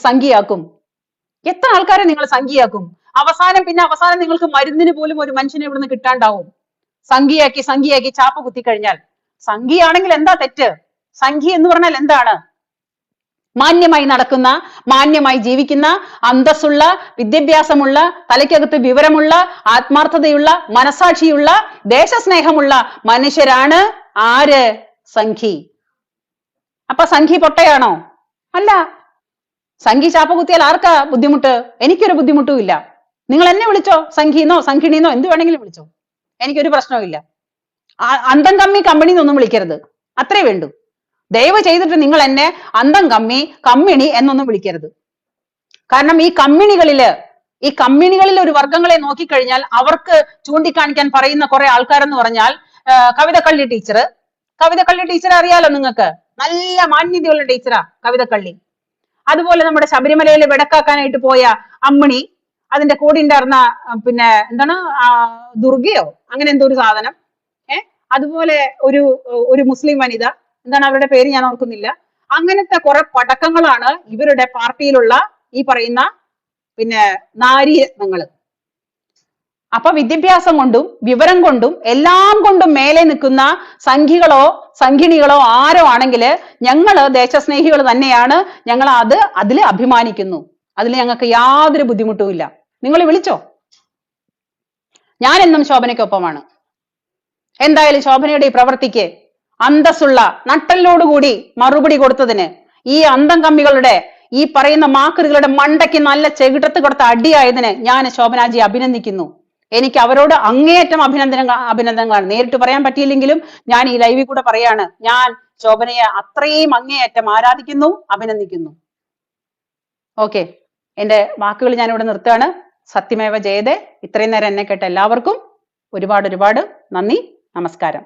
സംഖ്യയാക്കും? എത്ര ആൾക്കാരെ നിങ്ങൾ സംഖ്യയാക്കും? അവസാനം നിങ്ങൾക്ക് മരുന്നിന് പോലും ഒരു മനുഷ്യനെ ഇവിടുന്ന് കിട്ടാണ്ടാവും. സംഖ്യയാക്കി ചാപ്പ കുത്തി കഴിഞ്ഞാൽ. സംഖ്യയാണെങ്കിൽ എന്താ തെറ്റ്? സംഖ്യ എന്ന് പറഞ്ഞാൽ എന്താണ്? മാന്യമായി നടക്കുന്ന, മാന്യമായി ജീവിക്കുന്ന, അന്തസ്സുള്ള, വിദ്യാഭ്യാസമുള്ള, തലയ്ക്കകത്ത് വിവരമുള്ള, ആത്മാർത്ഥതയുള്ള, മനസാക്ഷിയുള്ള, ദേശസ്നേഹമുള്ള മനുഷ്യരാണ് ആര്? സംഖി. അപ്പൊ സംഖി പൊട്ടയാണോ? അല്ല. സംഖി ചാപ്പ കുത്തിയാൽ ആർക്കാ ബുദ്ധിമുട്ട്? എനിക്കൊരു ബുദ്ധിമുട്ടും ഇല്ല. നിങ്ങൾ എന്നെ വിളിച്ചോ, സംഖിന്നോ സംഖിണിന്നോ എന്ത് വേണമെങ്കിലും വിളിച്ചോ, എനിക്കൊരു പ്രശ്നവും ഇല്ല. അന്തം കമ്മി കമ്മിണി എന്നൊന്നും വിളിക്കരുത്, അത്രേ വേണ്ടു. ദയവ് ചെയ്തിട്ട് നിങ്ങൾ എന്നെ അന്തം കമ്മി കമ്മിണി എന്നൊന്നും വിളിക്കരുത്. കാരണം ഈ കമ്മിണികളിൽ ഒരു വർഗങ്ങളെ നോക്കിക്കഴിഞ്ഞാൽ അവർക്ക് ചൂണ്ടിക്കാണിക്കാൻ പറയുന്ന കുറെ ആൾക്കാരെന്ന് പറഞ്ഞാൽ കവിതക്കള്ളി ടീച്ചർ അറിയാലോ നിങ്ങൾക്ക്, നല്ല മാന്യതയുള്ള ടീച്ചറാ കവിതക്കള്ളി. അതുപോലെ നമ്മുടെ ശബരിമലയിൽ വെടക്കാക്കാനായിട്ട് പോയ അമ്മിണി, അതിന്റെ കൂടെ ഉണ്ടായിരുന്ന പിന്നെ എന്താണ് ദുർഗയോ അങ്ങനെ എന്തോ ഒരു സാധനം. അതുപോലെ ഒരു മുസ്ലിം വനിത, എന്താണ് അവരുടെ പേര് ഞാൻ ഓർക്കുന്നില്ല. അങ്ങനത്തെ കുറെ പടക്കങ്ങളാണ് ഇവരുടെ പാർട്ടിയിലുള്ള ഈ പറയുന്ന പിന്നെ നാരീരത്നങ്ങള്. അപ്പൊ വിദ്യാഭ്യാസം കൊണ്ടും വിവരം കൊണ്ടും എല്ലാം കൊണ്ടും മേലെ നിൽക്കുന്ന സംഘികളോ സംഘിണികളോ ആരോ ആണെങ്കിൽ ഞങ്ങള് ദേശസ്നേഹികൾ തന്നെയാണ്. ഞങ്ങൾ അതിൽ അഭിമാനിക്കുന്നു. അതിൽ ഞങ്ങൾക്ക് യാതൊരു ബുദ്ധിമുട്ടുമില്ല. നിങ്ങൾ വിളിച്ചോ, ഞാൻ എന്നും ശോഭനയ്ക്കൊപ്പമാണ്. എന്തായാലും ശോഭനയുടെ ഈ പ്രവൃത്തിക്ക് അന്തസ്സുള്ള നട്ടലോടുകൂടി മറുപടി കൊടുത്തതിന് ഈ അന്തം കമ്മികളുടെ ഈ പറയുന്ന മാക്കറുകളുടെ മണ്ടയ്ക്ക് നല്ല ചെകിടത്ത് കൊടുത്ത അടിയായതിന് ഞാൻ ശോഭനാജി അഭിനന്ദിക്കുന്നു. എനിക്ക് അവരോട് അങ്ങേയറ്റം അഭിനന്ദനങ്ങളാണ്. നേരിട്ട് പറയാൻ പറ്റിയില്ലെങ്കിലും ഞാൻ ഈ ലൈവിൽ കൂടെ പറയാണ്, ഞാൻ ശോഭനയെ അത്രയും അങ്ങേയറ്റം ആരാധിക്കുന്നു, അഭിനന്ദിക്കുന്നു. ഓക്കെ, എന്റെ വാക്കുകൾ ഞാൻ ഇവിടെ നിർത്തുകയാണ്. സത്യമേവ ജയതേ. ഇത്രയും നേരം എന്നെ കേട്ട എല്ലാവർക്കും ഒരുപാട് നന്ദി. നമസ്കാരം.